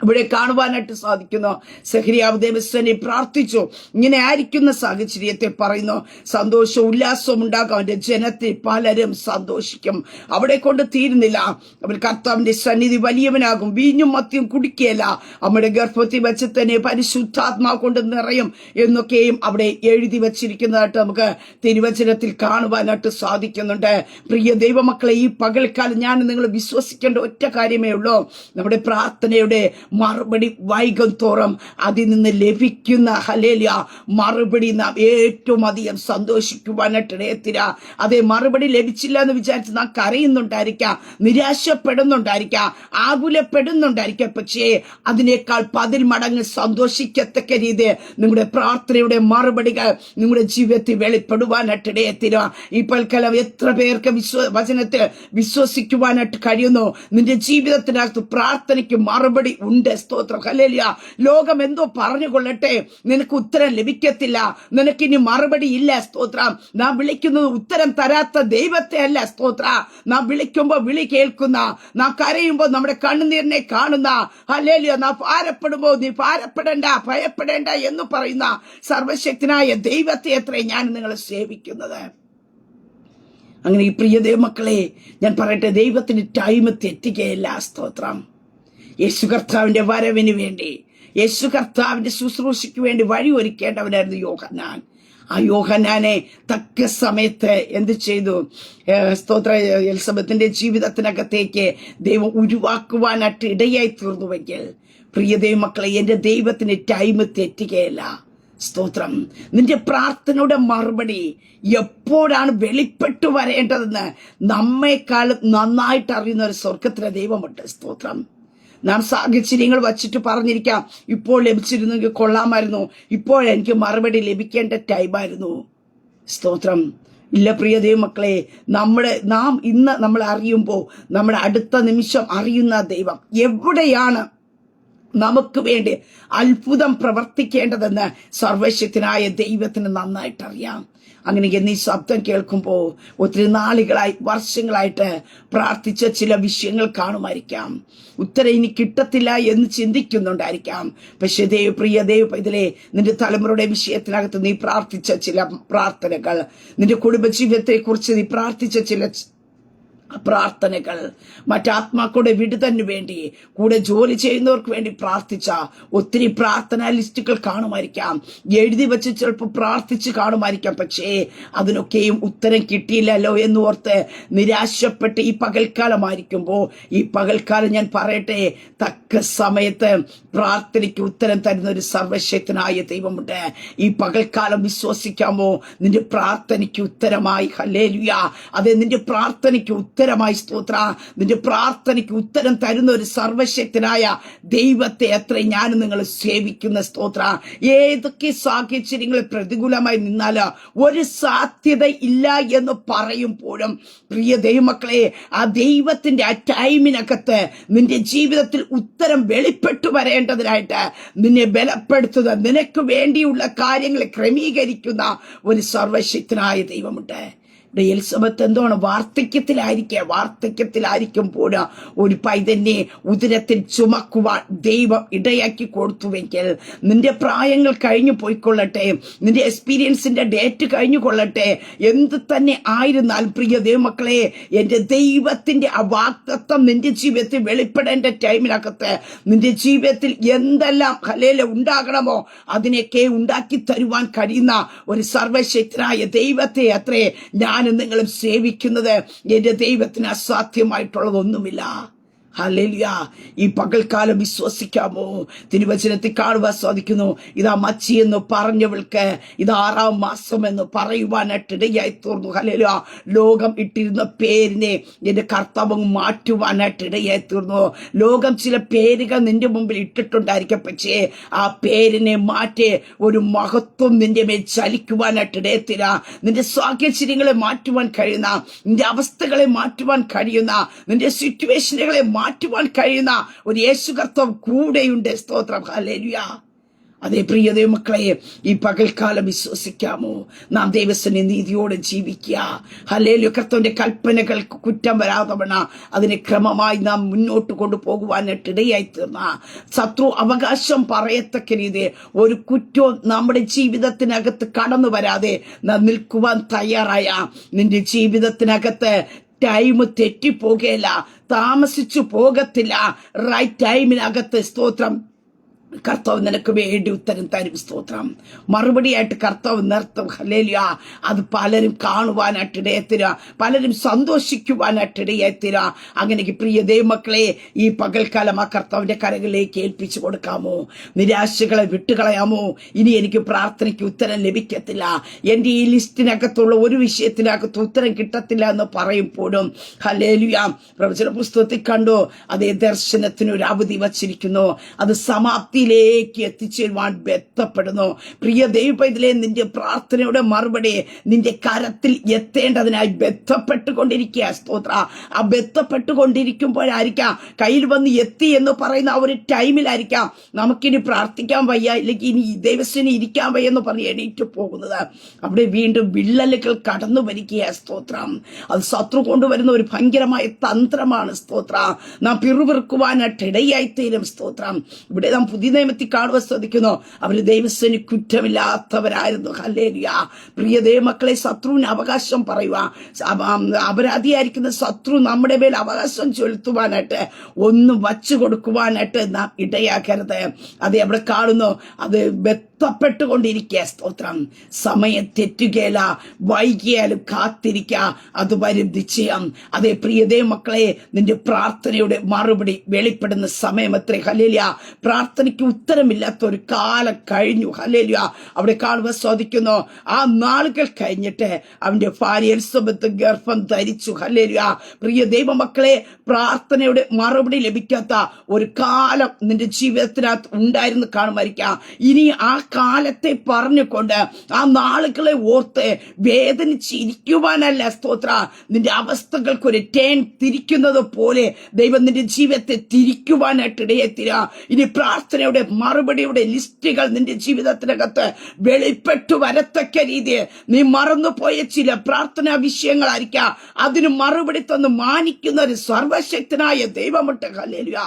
ഇവിടെ കാണുവാനായിട്ട് സാധിക്കുന്നു, സെഖര്യാവ് ദേവസ്ഥനെ പ്രാർത്ഥിച്ചു. ഇങ്ങനെ ആയിരിക്കുന്ന സാഹചര്യത്തെ പറയുന്നു, സന്തോഷവും ഉല്ലാസവും ഉണ്ടാകും, അവന്റെ ജനത്തിൽ പലരും സന്തോഷിക്കും. അവിടെ കൊണ്ട് തീരുന്നില്ല, അവർ കർത്താവിന്റെ സന്നിധി വലിയവനാകും, വീഞ്ഞും മദ്യം കുടിക്കുകയല്ല, നമ്മുടെ ഗർഭത്തിൽ വെച്ച് തന്നെ പരിശുദ്ധാത്മാവ് കൊണ്ട് നിറയും എന്നൊക്കെയും അവിടെ എഴുതി വച്ചിരിക്കുന്നതായിട്ട് നമുക്ക് തിരുവചനത്തിൽ കാണുവാനായിട്ട് സാധിക്കുന്നുണ്ട്. പ്രിയ ദൈവമക്കളെ, ഈ പകൽക്കാലം ഞാൻ നിങ്ങൾ വിശ്വസിക്കേണ്ട ഒറ്റ കാര്യമേ ഉള്ളൂ, നമ്മുടെ പ്രാർത്ഥനയുടെ മറുപടി വൈകും തോറും അതിൽ നിന്ന് ലഭിക്കുന്ന ഹല്ലേലൂയ മറുപടി നാം ഏറ്റവും അധികം സന്തോഷിക്കുവാനായിട്ടിടയത്തില്ല. അതേ, മറുപടി ലഭിച്ചില്ല എന്ന് വിചാരിച്ച് നാം കരയുന്നുണ്ടായിരിക്കാം, നിരാശപ്പെടുന്നുണ്ടായിരിക്കാം, ആകുലപ്പെടുന്നുണ്ടായിരിക്കാം. പക്ഷേ അതിനേക്കാൾ 10 മടങ്ങ് സന്തോഷിക്കത്തക്ക രീതിയിൽ നിങ്ങളുടെ പ്രാർത്ഥനയുടെ മറുപടികൾ നിങ്ങളുടെ ജീവിതത്തിൽ വെളിപ്പെടുവാനായിട്ടിടയത്തില്ല. ഈ പൽക്കാലം എത്ര പേർക്ക് വചനത്തിൽ വിശ്വസിക്കുവാനായിട്ട് കഴിയുന്നു? നിന്റെ ജീവിതത്തിനകത്ത് പ്രാർത്ഥനയ്ക്ക് മറുപടി ഉണ്ട്. സ്തോത്രം. ഹല്ലേലൂയ. ലോകം എന്തോ പറഞ്ഞുകൊള്ളട്ടെ, നിനക്ക് ഉത്തരം ലഭിക്കത്തില്ല, നിനക്കിനി മറുപടി ഇല്ല. സ്തോത്രം. നാം വിളിക്കുന്നത് ഉത്തരം തരാത്ത ദൈവത്തെ അല്ല. സ്തോത്ര. നാം വിളിക്കുമ്പോൾ വിളി കേൾക്കുന്ന, നാം കരയുമ്പോൾ നമ്മുടെ കണ്ണുനീരിനെ കാണുന്ന, ഹല്ലേലൂയ, നാം ഭാരപ്പെടുമ്പോൾ നീ ഭാരപ്പെടേണ്ട, ഭയപ്പെടേണ്ട എന്ന് പറയുന്ന സർവശക്തനായ ദൈവത്തെ എത്ര ഞാൻ നിങ്ങളെ സേവിക്കുന്നത്. അങ്ങനെ ഈ പ്രിയ ദൈവമക്കളെ, ഞാൻ പറയട്ടെ, ദൈവത്തിന് ടൈം തെറ്റുകയില്ല. സ്തോത്രം. യേശു കർത്താവിന്റെ വരവിന് വേണ്ടി, യേശു കർത്താവിന്റെ ശുശ്രൂഷയ്ക്ക് വേണ്ടി വഴി ഒരുക്കേണ്ടവനായിരുന്നു യോഹന്നാൻ. ആ യോഹന്നാനെ തക്ക സമയത്ത് എന്ത് ചെയ്തു? സ്തോത്ര. എലിസബത്തിന്റെ ജീവിതത്തിനകത്തേക്ക് ദൈവം ഉരുവാക്കുവാനായിട്ട് ഇടയായി തീർന്നുവെങ്കിൽ, പ്രിയ ദൈവമക്കളെ, എന്റെ ദൈവത്തിന് ടൈം തെറ്റുകയില്ല. സ്തോത്രം. നിന്റെ പ്രാർത്ഥനയുടെ മറുപടി എപ്പോഴാണ് വെളിപ്പെട്ടു വരേണ്ടതെന്ന് നമ്മെക്കാളും നന്നായിട്ട് അറിയുന്ന ഒരു സ്വർഗത്തിലെ ദൈവമുണ്ട്. സ്തോത്രം. നാം സാഹചര്യങ്ങൾ വച്ചിട്ട് പറഞ്ഞിരിക്കാം, ഇപ്പോൾ ലഭിച്ചിരുന്നെങ്കിൽ കൊള്ളാമായിരുന്നു, ഇപ്പോൾ എനിക്ക് മറുപടി ലഭിക്കേണ്ട ടൈമായിരുന്നു. സ്തോത്രം. ഇല്ല പ്രിയ ദൈവമക്കളെ, നാം ഇന്ന് നമ്മൾ അറിയുമ്പോൾ നമ്മുടെ അടുത്ത നിമിഷം അറിയുന്ന ദൈവം എവിടെയാണ് നമുക്ക് വേണ്ടി അത്ഭുതം പ്രവർത്തിക്കേണ്ടതെന്ന് സർവശക്തനായ ദൈവത്തിന് നന്നായിട്ടറിയാം. അങ്ങനെ എന്നീ ശബ്ദം കേൾക്കുമ്പോൾ ഒത്തിരി നാളുകളായി, വർഷങ്ങളായിട്ട് പ്രാർത്ഥിച്ച ചില വിഷയങ്ങൾ കാണുമായിരിക്കാം. ഉത്തരം ഇനി കിട്ടത്തില്ല എന്ന് ചിന്തിക്കുന്നുണ്ടായിരിക്കാം. പക്ഷെ പ്രിയ ഇതിലെ നിന്റെ തലമുറയുടെ വിഷയത്തിനകത്ത് നീ പ്രാർത്ഥിച്ച ചില പ്രാർത്ഥനകൾ, നിന്റെ കുടുംബജീവിതത്തെ കുറിച്ച് നീ പ്രാർത്ഥിച്ച ചില പ്രാർത്ഥനകൾ, മറ്റാത്മാക്കളുടെ വിടുതലിന് വേണ്ടി, കൂടെ ജോലി ചെയ്യുന്നവർക്ക് വേണ്ടി പ്രാർത്ഥിച്ച ഒത്തിരി പ്രാർത്ഥനാ ലിസ്റ്റുകൾ കാണുമായിരിക്കാം. എഴുതി വെച്ച് ചിലപ്പോൾ പ്രാർത്ഥിച്ച് കാണുമായിരിക്കാം. പക്ഷേ അതിനൊക്കെയും ഉത്തരം കിട്ടിയില്ലല്ലോ എന്ന് ഓർത്ത് നിരാശപ്പെട്ട് ഈ പകൽക്കാലമായിരിക്കുമ്പോൾ, ഈ പകൽക്കാലം ഞാൻ പറയട്ടെ, തക്ക സമയത്ത് പ്രാർത്ഥനയ്ക്ക് ഉത്തരം തരുന്ന ഒരു സർവശക്തനായ ദൈവമുണ്ട്. ഈ പകൽക്കാലം വിശ്വസിക്കാമോ? നിന്റെ പ്രാർത്ഥനയ്ക്ക് ഉത്തരമായി, ഹല്ലേലൂയ, അതെ, നിന്റെ പ്രാർത്ഥനയ്ക്ക് ഉത്തരമായി, സ്തോത്ര, നിന്റെ പ്രാർത്ഥനയ്ക്ക് ഉത്തരം തരുന്ന ഒരു സർവശക്തനായ ദൈവത്തെ എത്ര ഞാൻ നിങ്ങൾ സേവിക്കുന്ന. സ്തോത്ര. ഏതൊക്കെ സാഹചര്യങ്ങൾ പ്രതികൂലമായി നിന്നാല്, ഒരു സാധ്യത ഇല്ല എന്ന് പറയുമ്പോഴും പ്രിയ ദൈവമക്കളെ, ആ ദൈവത്തിന്റെ ആ ടൈമിനകത്ത് നിന്റെ ജീവിതത്തിൽ ഉത്തരം വെളിപ്പെട്ടു വരേണ്ടതിനായിട്ട് നിന്നെ ബലപ്പെടുത്തുന്ന, നിനക്ക് വേണ്ടിയുള്ള കാര്യങ്ങൾ ക്രമീകരിക്കുന്ന ഒരു സർവശക്തനായ ദൈവമുണ്ട്. ഇവിടെ എലിസബത്ത് എന്താണ് വാർദ്ധക്യത്തിലായിരിക്കുമ്പോൾ ഒരു പൈതന്നെ ഉദരത്തിൽ ചുമക്കുവാൻ ദൈവം ഇടയാക്കി കൊടുത്തുവെങ്കിൽ നിന്റെ പ്രായങ്ങൾ കഴിഞ്ഞു പോയിക്കൊള്ളട്ടെ, നിന്റെ എക്സ്പീരിയൻസിന്റെ ഡേറ്റ് കഴിഞ്ഞു കൊള്ളട്ടെ, എന്ത് തന്നെ ആയിരുന്നാലും പ്രിയ ദൈവമക്കളെ, എന്റെ ദൈവത്തിന്റെ ആ വാഗ്ദത്തം നിന്റെ ജീവിതത്തിൽ വെളിപ്പെടേണ്ട ടൈമിനകത്ത് നിന്റെ ജീവിതത്തിൽ എന്തെല്ലാം ഹല്ലേലൂയ ഉണ്ടാകണമോ അതിനൊക്കെ ഉണ്ടാക്കി തരുവാൻ കഴിയുന്ന ഒരു സർവശക്തനായ ദൈവത്തെ അത്രേ ഞാനും നിങ്ങളും സേവിക്കുന്നത്. എന്റെ ദൈവത്തിന് അസാധ്യമായിട്ടുള്ളതൊന്നുമില്ല. ഹല്ലേലൂയ. ഈ പകൽക്കാലം വിശ്വസിക്കാമോ? തിരുവചനത്തിൽ കാണുവാൻ സാധിക്കുന്നു, ഇതാ മച്ചി എന്ന് പറഞ്ഞവൾക്ക് ഇത് 6-ാം മാസം എന്ന് പറയുവാനായിട്ട് ഇടയായി തീർന്നു. ഹല്ലേലൂയ. ലോകം ഇട്ടിരുന്ന പേരിനെ എന്റെ കർത്താവ് മാറ്റുവാനായിട്ട് ഇടയായി തീർന്നു. ലോകം ചില പേരുകൾ നിന്റെ മുമ്പിൽ ഇട്ടിട്ടുണ്ടായിരിക്കും, പക്ഷേ ആ പേരിനെ മാറ്റി ഒരു മഹത്വം നിന്റെ മേൽ ചലിക്കുവാനായിട്ട് ഇടയത്തില്ല. നിന്റെ സാഹചര്യങ്ങളെ മാറ്റുവാൻ കഴിയുന്ന, നിന്റെ അവസ്ഥകളെ മാറ്റുവാൻ കഴിയുന്ന, നിന്റെ സിറ്റുവേഷനുകളെ മാറ്റുവാൻ കഴിയുന്ന ഒരു യേശു കർത്താവ് കൂടെയുണ്ട്. സ്തോത്രം. ഹല്ലേലൂയ. അതേ പ്രിയ ദൈവമക്കളെ, ഈ പകൽക്കാലം വിശ്വസിക്കാമോ? നാം ദൈവത്തിന്റെ നീതിയോടെ ജീവിക്കുക. ഹല്ലേലൂയ. കർത്താവിന്റെ കൽപ്പനകൾക്ക് കുറ്റം വരാതവണ അതിനെ ക്രമമായി നാം മുന്നോട്ട് കൊണ്ടുപോകുവാനായിട്ട് ഇടയായി തീർന്ന ശത്രു അവകാശം പറയത്തക്ക രീതി ഒരു കുറ്റവും നമ്മുടെ ജീവിതത്തിനകത്ത് കടന്നു വരാതെ നാം നിൽക്കുവാൻ തയ്യാറായ നിന്റെ ജീവിതത്തിനകത്ത് ടൈം തെറ്റിപ്പോകയില്ല, താമസിച്ചു പോകത്തില്ല. റൈറ്റ് ടൈമിനകത്ത് സ്തോത്രം കർത്താവ് നിനക്ക് വേണ്ടി ഉത്തരം തരും. സ്തോത്രം. മറുപടിയായിട്ട് കർത്താവ് നിർത്തും. ഹല്ലേലൂയ. അത് പലരും കാണുവാനായിട്ട് ഇടയത്തീരാ, പലരും സന്തോഷിക്കുവാനായിട്ട് ഇടയത്തീരാ. അങ്ങനെ പ്രിയ ദൈവമക്കളെ, ഈ പകൽക്കാലം ആ കർത്താവിന്റെ കരകളിലേക്ക് ഏൽപ്പിച്ചു കൊടുക്കാമോ? നിരാശകളെ വിട്ടുകളയാമോ? ഇനി എനിക്ക് പ്രാർത്ഥനയ്ക്ക് ഉത്തരം ലഭിക്കത്തില്ല, എന്റെ ഈ ലിസ്റ്റിനകത്തുള്ള ഒരു വിഷയത്തിനകത്ത് ഉത്തരം കിട്ടത്തില്ല എന്ന് പറയുമ്പോഴും ഹല്ലേലൂയ, പ്രവചന പുസ്തകത്തിൽ കണ്ടു, അതേ ദർശനത്തിന് ഒരു അവധി വച്ചിരിക്കുന്നു. അത് സമാപ്തി ിലേക്ക് എത്തിച്ചേരുവാൻ ബന്ധപ്പെടുന്നു. പ്രിയ ദൈവപൈതലേ, നിന്റെ പ്രാർത്ഥനയുടെ മറുപടി നിന്റെ കരത്തിൽ എത്തേണ്ടതിനായി ബന്ധപ്പെട്ടുകൊണ്ടിരിക്കുക. സ്തോത്ര. ആ ബന്ധപ്പെട്ടുകൊണ്ടിരിക്കുമ്പോഴായിരിക്കാം കയ്യിൽ വന്ന് എത്തി എന്ന് പറയുന്ന ആ ഒരു ടൈമിലായിരിക്കാം നമുക്കിനി പ്രാർത്ഥിക്കാൻ വയ്യ, ഇല്ലെങ്കിൽ ഇനി ദൈവത്തിന് ഇരിക്കാൻ വയ്യ എന്ന് പറഞ്ഞ് എണീറ്റ് പോകുന്നത്. അവിടെ വീണ്ടും വിള്ളലുകൾ കടന്നു വരിക. സ്തോത്രം. അത് ശത്രു കൊണ്ടുവരുന്ന ഒരു ഭയങ്കരമായ തന്ത്രമാണ്. സ്തോത്ര. നാം പിറുപിറുക്കുവാനായിട്ട് ഇടയായിത്തീരും. സ്തോത്രം. ഇവിടെ നാം പുതിയ നിയമത്തിൽ കാണുവാൻ സാധിക്കുന്നു, അവര് ദൈവത്തിന് കുറ്റമില്ലാത്തവരായിരുന്നു. ഹല്ലേലൂയ. പ്രിയ ദൈവമക്കളെ, ശത്രുവിന് അവകാശം പറയുക, അപരാധിയായിരിക്കുന്ന ശത്രു നമ്മുടെ മേൽ അവകാശം ചെലുത്തുവാനായിട്ട് ഒന്നും വച്ചു കൊടുക്കുവാനായിട്ട് നാം ഇടയാക്കരുത്. അത് എവിടെ കാണുന്നു? അത് ബന്ധപ്പെട്ടുകൊണ്ടിരിക്കുക. സ്തോത്രം. സമയം തെറ്റുകയില്ല, വൈകിയാലും കാത്തിരിക്കുക, അത് വരും നിശ്ചയം. അതേ പ്രിയ ദൈവമക്കളെ, നിന്റെ പ്രാർത്ഥനയുടെ മറുപടി വെളിപ്പെടുന്ന സമയം എത്ര. ഹല്ലേലൂയ. പ്രാർത്ഥനയ്ക്ക് ഉത്തരമില്ലാത്ത ഒരു കാലം കഴിഞ്ഞു. ഹല്ലേലൂയ. അവിടെ കാണുവാൻ സാധിക്കുന്നു, ആ നാളുകൾ കഴിഞ്ഞിട്ട് അവന്റെ ഭാര്യ എലിസബത്ത് ഗർഭം ധരിച്ചു. ഹല്ലേലൂയ. പ്രിയ ദൈവമക്കളെ, പ്രാർത്ഥനയുടെ മറുപടി ലഭിക്കാത്ത ഒരു കാലം നിന്റെ ജീവിതത്തിനകത്ത് ഉണ്ടായിരുന്നു കാണുമായിരിക്കാം. ഇനി ആ കാലത്തെ പറഞ്ഞുകൊണ്ട് ആ നാളുകളെ ഓർത്ത് വേദനിച്ചിരിക്കുവാനല്ല. സ്തോത്ര. നിന്റെ അവസ്ഥകൾക്കൊരു ടേൺ തിരിക്കുന്നത് പോലെ ദൈവം നിന്റെ ജീവിതത്തെ തിരിക്കുവാനായിട്ട് ഇടയെത്തില്ല. ഇനി പ്രാർത്ഥനയുടെ മറുപടിയുടെ ലിസ്റ്റുകൾ നിന്റെ ജീവിതത്തിനകത്ത് വെളിപ്പെട്ടു വരത്തക്ക രീതിയിൽ നീ മറന്നുപോയ ചില പ്രാർത്ഥനാ വിഷയങ്ങളായിരിക്കാം അതിന് മറുപടി തന്ന് മാനിക്കുന്ന ഒരു സർവശക്തനായ ദൈവമുണ്ട്. ഹല്ലേലൂയ.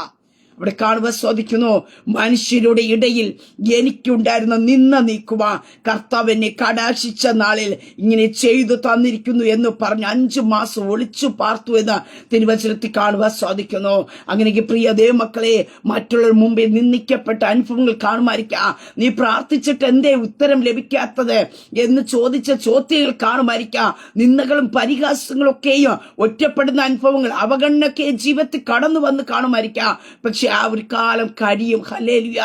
അവിടെ കാണുവാൻ സാധിക്കുന്നു, മനുഷ്യരുടെ ഇടയിൽ എനിക്കുണ്ടായിരുന്ന നിന്ന നീക്കുവാൻ കർത്താവ് എന്നെ കടാക്ഷിച്ച നാളിൽ ഇങ്ങനെ ചെയ്തു തന്നിരിക്കുന്നു എന്ന് പറഞ്ഞ് 5 മാസം ഒളിച്ചു പാർത്തു എന്ന് തിരുവചനത്തിൽ കാണുവാൻ സാധിക്കുന്നു. അങ്ങനെ പ്രിയ ദൈവമക്കളെ, മറ്റുള്ളവർ മുമ്പിൽ നിന്ദിക്കപ്പെട്ട അനുഭവങ്ങൾ കാണുമായിരിക്കാം. നീ പ്രാർത്ഥിച്ചിട്ട് എന്തേ ഉത്തരം ലഭിക്കാത്തത് എന്ന് ചോദിച്ച ചോദ്യങ്ങൾ കാണുമായിരിക്കാം. നിന്ദകളും പരിഹാസങ്ങളും ഒക്കെയും ഒറ്റപ്പെടുന്ന അനുഭവങ്ങൾ അവഗണനയൊക്കെ ജീവിതത്തിൽ കടന്നു വന്ന് കാണുമായിരിക്കാം. പക്ഷെ ആ ഒരു കാലം കഴിയും. ഹല്ലേലൂയ.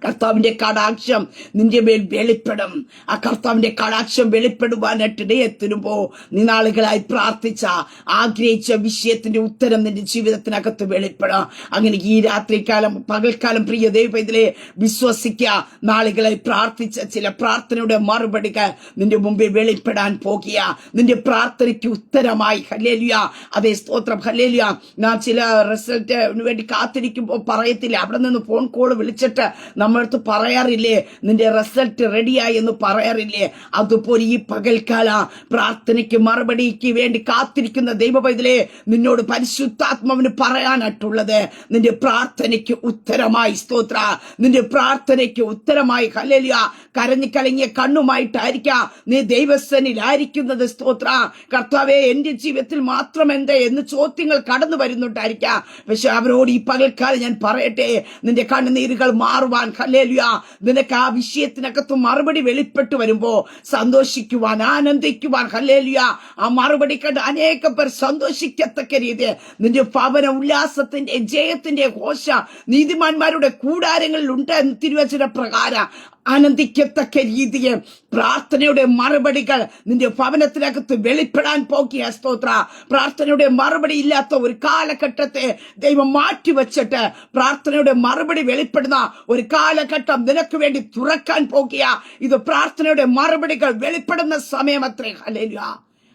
കർത്താവിന്റെ കടാക്ഷം നിന്റെ മേൽ വെളിപ്പെടും. ആ കർത്താവിന്റെ കടാക്ഷം വെളിപ്പെടുവാനായിട്ട് ഇടയെത്തുമ്പോ നീ നാളുകളായി പ്രാർത്ഥിച്ച ആഗ്രഹിച്ച വിഷയത്തിന്റെ ഉത്തരം നിന്റെ ജീവിതത്തിനകത്ത് വെളിപ്പെടാം. അങ്ങനെ ഈ രാത്രികാലം പകൽക്കാലം പ്രിയ ദൈവത്തിലെ വിശ്വസിക്കുക, നാളുകളായി പ്രാർത്ഥിച്ച ചില പ്രാർത്ഥനയുടെ മറുപടികൾ നിന്റെ മുമ്പിൽ വെളിപ്പെടാൻ പോകുക. നിന്റെ പ്രാർത്ഥനയ്ക്ക് ഉത്തരമായി. ഹല്ലേലൂയ. അതേ സ്തോത്രം. ഹല്ലേലൂയ. നാം ചില റിസൾട്ടിന് വേണ്ടി കാത്തിരിക്കുമ്പോൾ പറയത്തില്ല, അവിടെ നിന്ന് ഫോൺ കോൾ വിളിച്ചിട്ട് നമ്മളടുത്ത് പറയാറില്ലേ, നിന്റെ റിസൾട്ട് റെഡിയായി എന്ന് പറയാറില്ലേ? അതുപോലെ ഈ പകൽക്കാല പ്രാർത്ഥനയ്ക്ക് മറുപടിക്ക് വേണ്ടി കാത്തിരിക്കുന്ന ദൈവപൈതലേ, നിന്നോട് പരിശുദ്ധാത്മാവിന് പറയാനായിട്ടുള്ളത്, നിന്റെ പ്രാർത്ഥനയ്ക്ക് ഉത്തരമായി സ്തോത്ര, നിന്റെ പ്രാർത്ഥനയ്ക്ക് ഉത്തരമായി ഹല്ലേലൂയ. കരഞ്ഞു കലങ്ങിയ കണ്ണുമായിട്ടായിരിക്കാം നീ ദൈവസന്നിധിയിലായിരിക്കുന്നത് സ്തോത്ര. കർത്താവേ, എന്റെ ജീവിതത്തിൽ മാത്രം എന്താ എന്ന് ചോദ്യങ്ങൾ കടന്നു വരുന്നുണ്ടായിരിക്കാം. പക്ഷെ അവരോട് ഈ പകൽക്കാലം ഞാൻ പറയട്ടെ, നിന്റെ കണ്ണുനീരുകൾ മാറുവാൻ ഹല്ലേലൂയ, നിനക്ക് ആ വിഷയത്തിനകത്ത് മറുപടി വെളിപ്പെട്ടു വരുമ്പോ സന്തോഷിക്കുവാൻ, ആനന്ദിക്കുവാൻ ഹല്ലേലൂയ, ആ മറുപടി കണ്ട് അനേകം പേർ സന്തോഷിക്കത്തക്ക രീതി നിന്റെ ഭവന ഉല്ലാസത്തിന്റെ ജയത്തിന്റെ ഘോഷ നീതിമാന്മാരുടെ കൂടാരങ്ങളിൽ ഉണ്ട് എന്ന് തിരുവചന പ്രകാരം ആനന്ദിക്കത്തക്ക രീതിയിൽ പ്രാർത്ഥനയുടെ മറുപടികൾ നിന്റെ ഭവനത്തിനകത്ത് വെളിപ്പെടാൻ പോകിയ സ്തോത്ര. പ്രാർത്ഥനയുടെ മറുപടി ഇല്ലാത്ത ഒരു കാലഘട്ടത്തെ ദൈവം മാറ്റിവെച്ചിട്ട് പ്രാർത്ഥനയുടെ മറുപടി വെളിപ്പെടുന്ന ഒരു കാലഘട്ടം നിനക്ക് വേണ്ടി തുറക്കാൻ പോകിയ. ഇത് പ്രാർത്ഥനയുടെ മറുപടികൾ വെളിപ്പെടുന്ന സമയമത്രേ. ഹല്ലേലൂയ.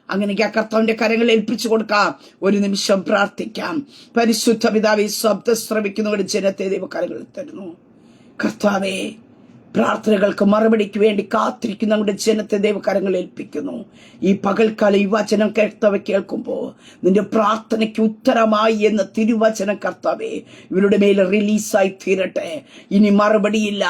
അങ്ങനെ ആ കർത്താവിന്റെ കരങ്ങളിൽ ഏൽപ്പിച്ചു കൊടുക്കാം. ഒരു നിമിഷം പ്രാർത്ഥിക്കാം. പരിശുദ്ധ പിതാവേ, ശബ്ദം ശ്രവിക്കുന്നവരുടെ ജനത്തെ ദൈവകരങ്ങളിൽ തരുന്നു. കർത്താവേ, പ്രാർത്ഥനകൾക്ക് മറുപടിക്ക് വേണ്ടി കാത്തിരിക്കുന്ന നമ്മുടെ ജനത്തെ ദൈവകരങ്ങളിൽ ഏൽപ്പിക്കുന്നു. ഈ പകൽക്കാലം ഈ വചനം കർത്താവെ കേൾക്കുമ്പോൾ നിന്റെ പ്രാർത്ഥനയ്ക്ക് ഉത്തരമായി എന്ന തിരുവചനം കർത്താവെ ഇവരുടെ മേൽ റിലീസായി തീരട്ടെ. ഇനി മറുപടിയില്ല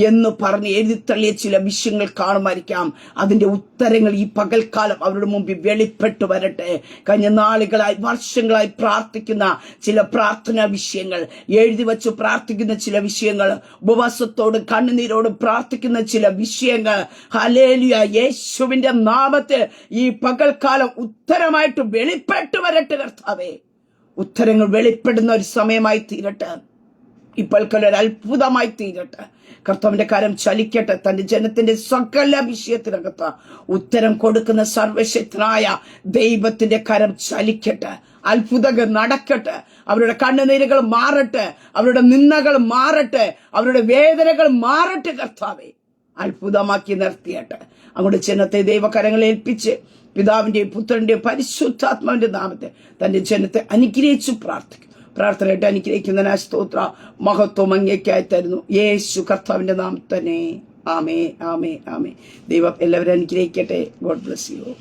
എന്ന് പറഞ്ഞ് എഴുതിത്തള്ളിയ ചില വിഷയങ്ങൾ കാണുമായിരിക്കാം. അതിന്റെ ഉത്തരങ്ങൾ ഈ പകൽക്കാലം അവരുടെ മുമ്പിൽ വെളിപ്പെട്ടു വരട്ടെ. കഴിഞ്ഞ നാളുകളായി വർഷങ്ങളായി പ്രാർത്ഥിക്കുന്ന ചില പ്രാർത്ഥനാ വിഷയങ്ങൾ, എഴുതി വച്ച് പ്രാർത്ഥിക്കുന്ന ചില വിഷയങ്ങൾ, ഉപവാസത്തോടും കണ്ണുനീരോടും പ്രാർത്ഥിക്കുന്ന ചില വിഷയങ്ങൾ ഹല്ലേലൂയ, യേശുവിന്റെ നാമത്തിൽ ഈ പകൽക്കാലം ഉത്തരമായിട്ട് വെളിപ്പെട്ടു വരട്ടെ. കർത്താവേ, ഉത്തരങ്ങൾ വെളിപ്പെടുന്ന ഒരു സമയമായി തീരട്ടെ. ഇപ്പോൾ ഒരു അത്ഭുതമായി തീരട്ടെ. കർത്താവിന്റെ കരം ചലിക്കട്ടെ. തന്റെ ജനത്തിന്റെ സകല വിഷയത്തിനകത്ത് ഉത്തരം കൊടുക്കുന്ന സർവശക്തനായ ദൈവത്തിന്റെ കരം ചലിക്കട്ടെ. അത്ഭുതങ്ങൾ നടക്കട്ടെ. അവരുടെ കണ്ണുനീരുകൾ മാറട്ടെ, അവരുടെ നിന്ദകൾ മാറട്ടെ, അവരുടെ വേദനകൾ മാറട്ടെ. കർത്താവെ, അത്ഭുതമാക്കി നിർത്തിയട്ടെ. അങ്ങോട്ട് ജനത്തെ ദൈവകരങ്ങളെ ഏൽപ്പിച്ച് പിതാവിന്റെയും പുത്രന്റെയും പരിശുദ്ധാത്മാവിന്റെ നാമത്തെ തന്റെ ജനത്തെ അനുഗ്രഹിച്ചു പ്രാർത്ഥിക്കും. പ്രാർത്ഥനയായിട്ട് അനുഗ്രഹിക്കുന്നതിനാ സ്തോത്ര. മഹത്വം അങ്ങേക്കായി തരുന്നു യേശു കർത്താവിന്റെ നാമത്തിൽ തന്നെ. ആമേ, ആമേ, ആമേ. ദൈവം എല്ലാവരും അനുഗ്രഹിക്കട്ടെ. God bless you.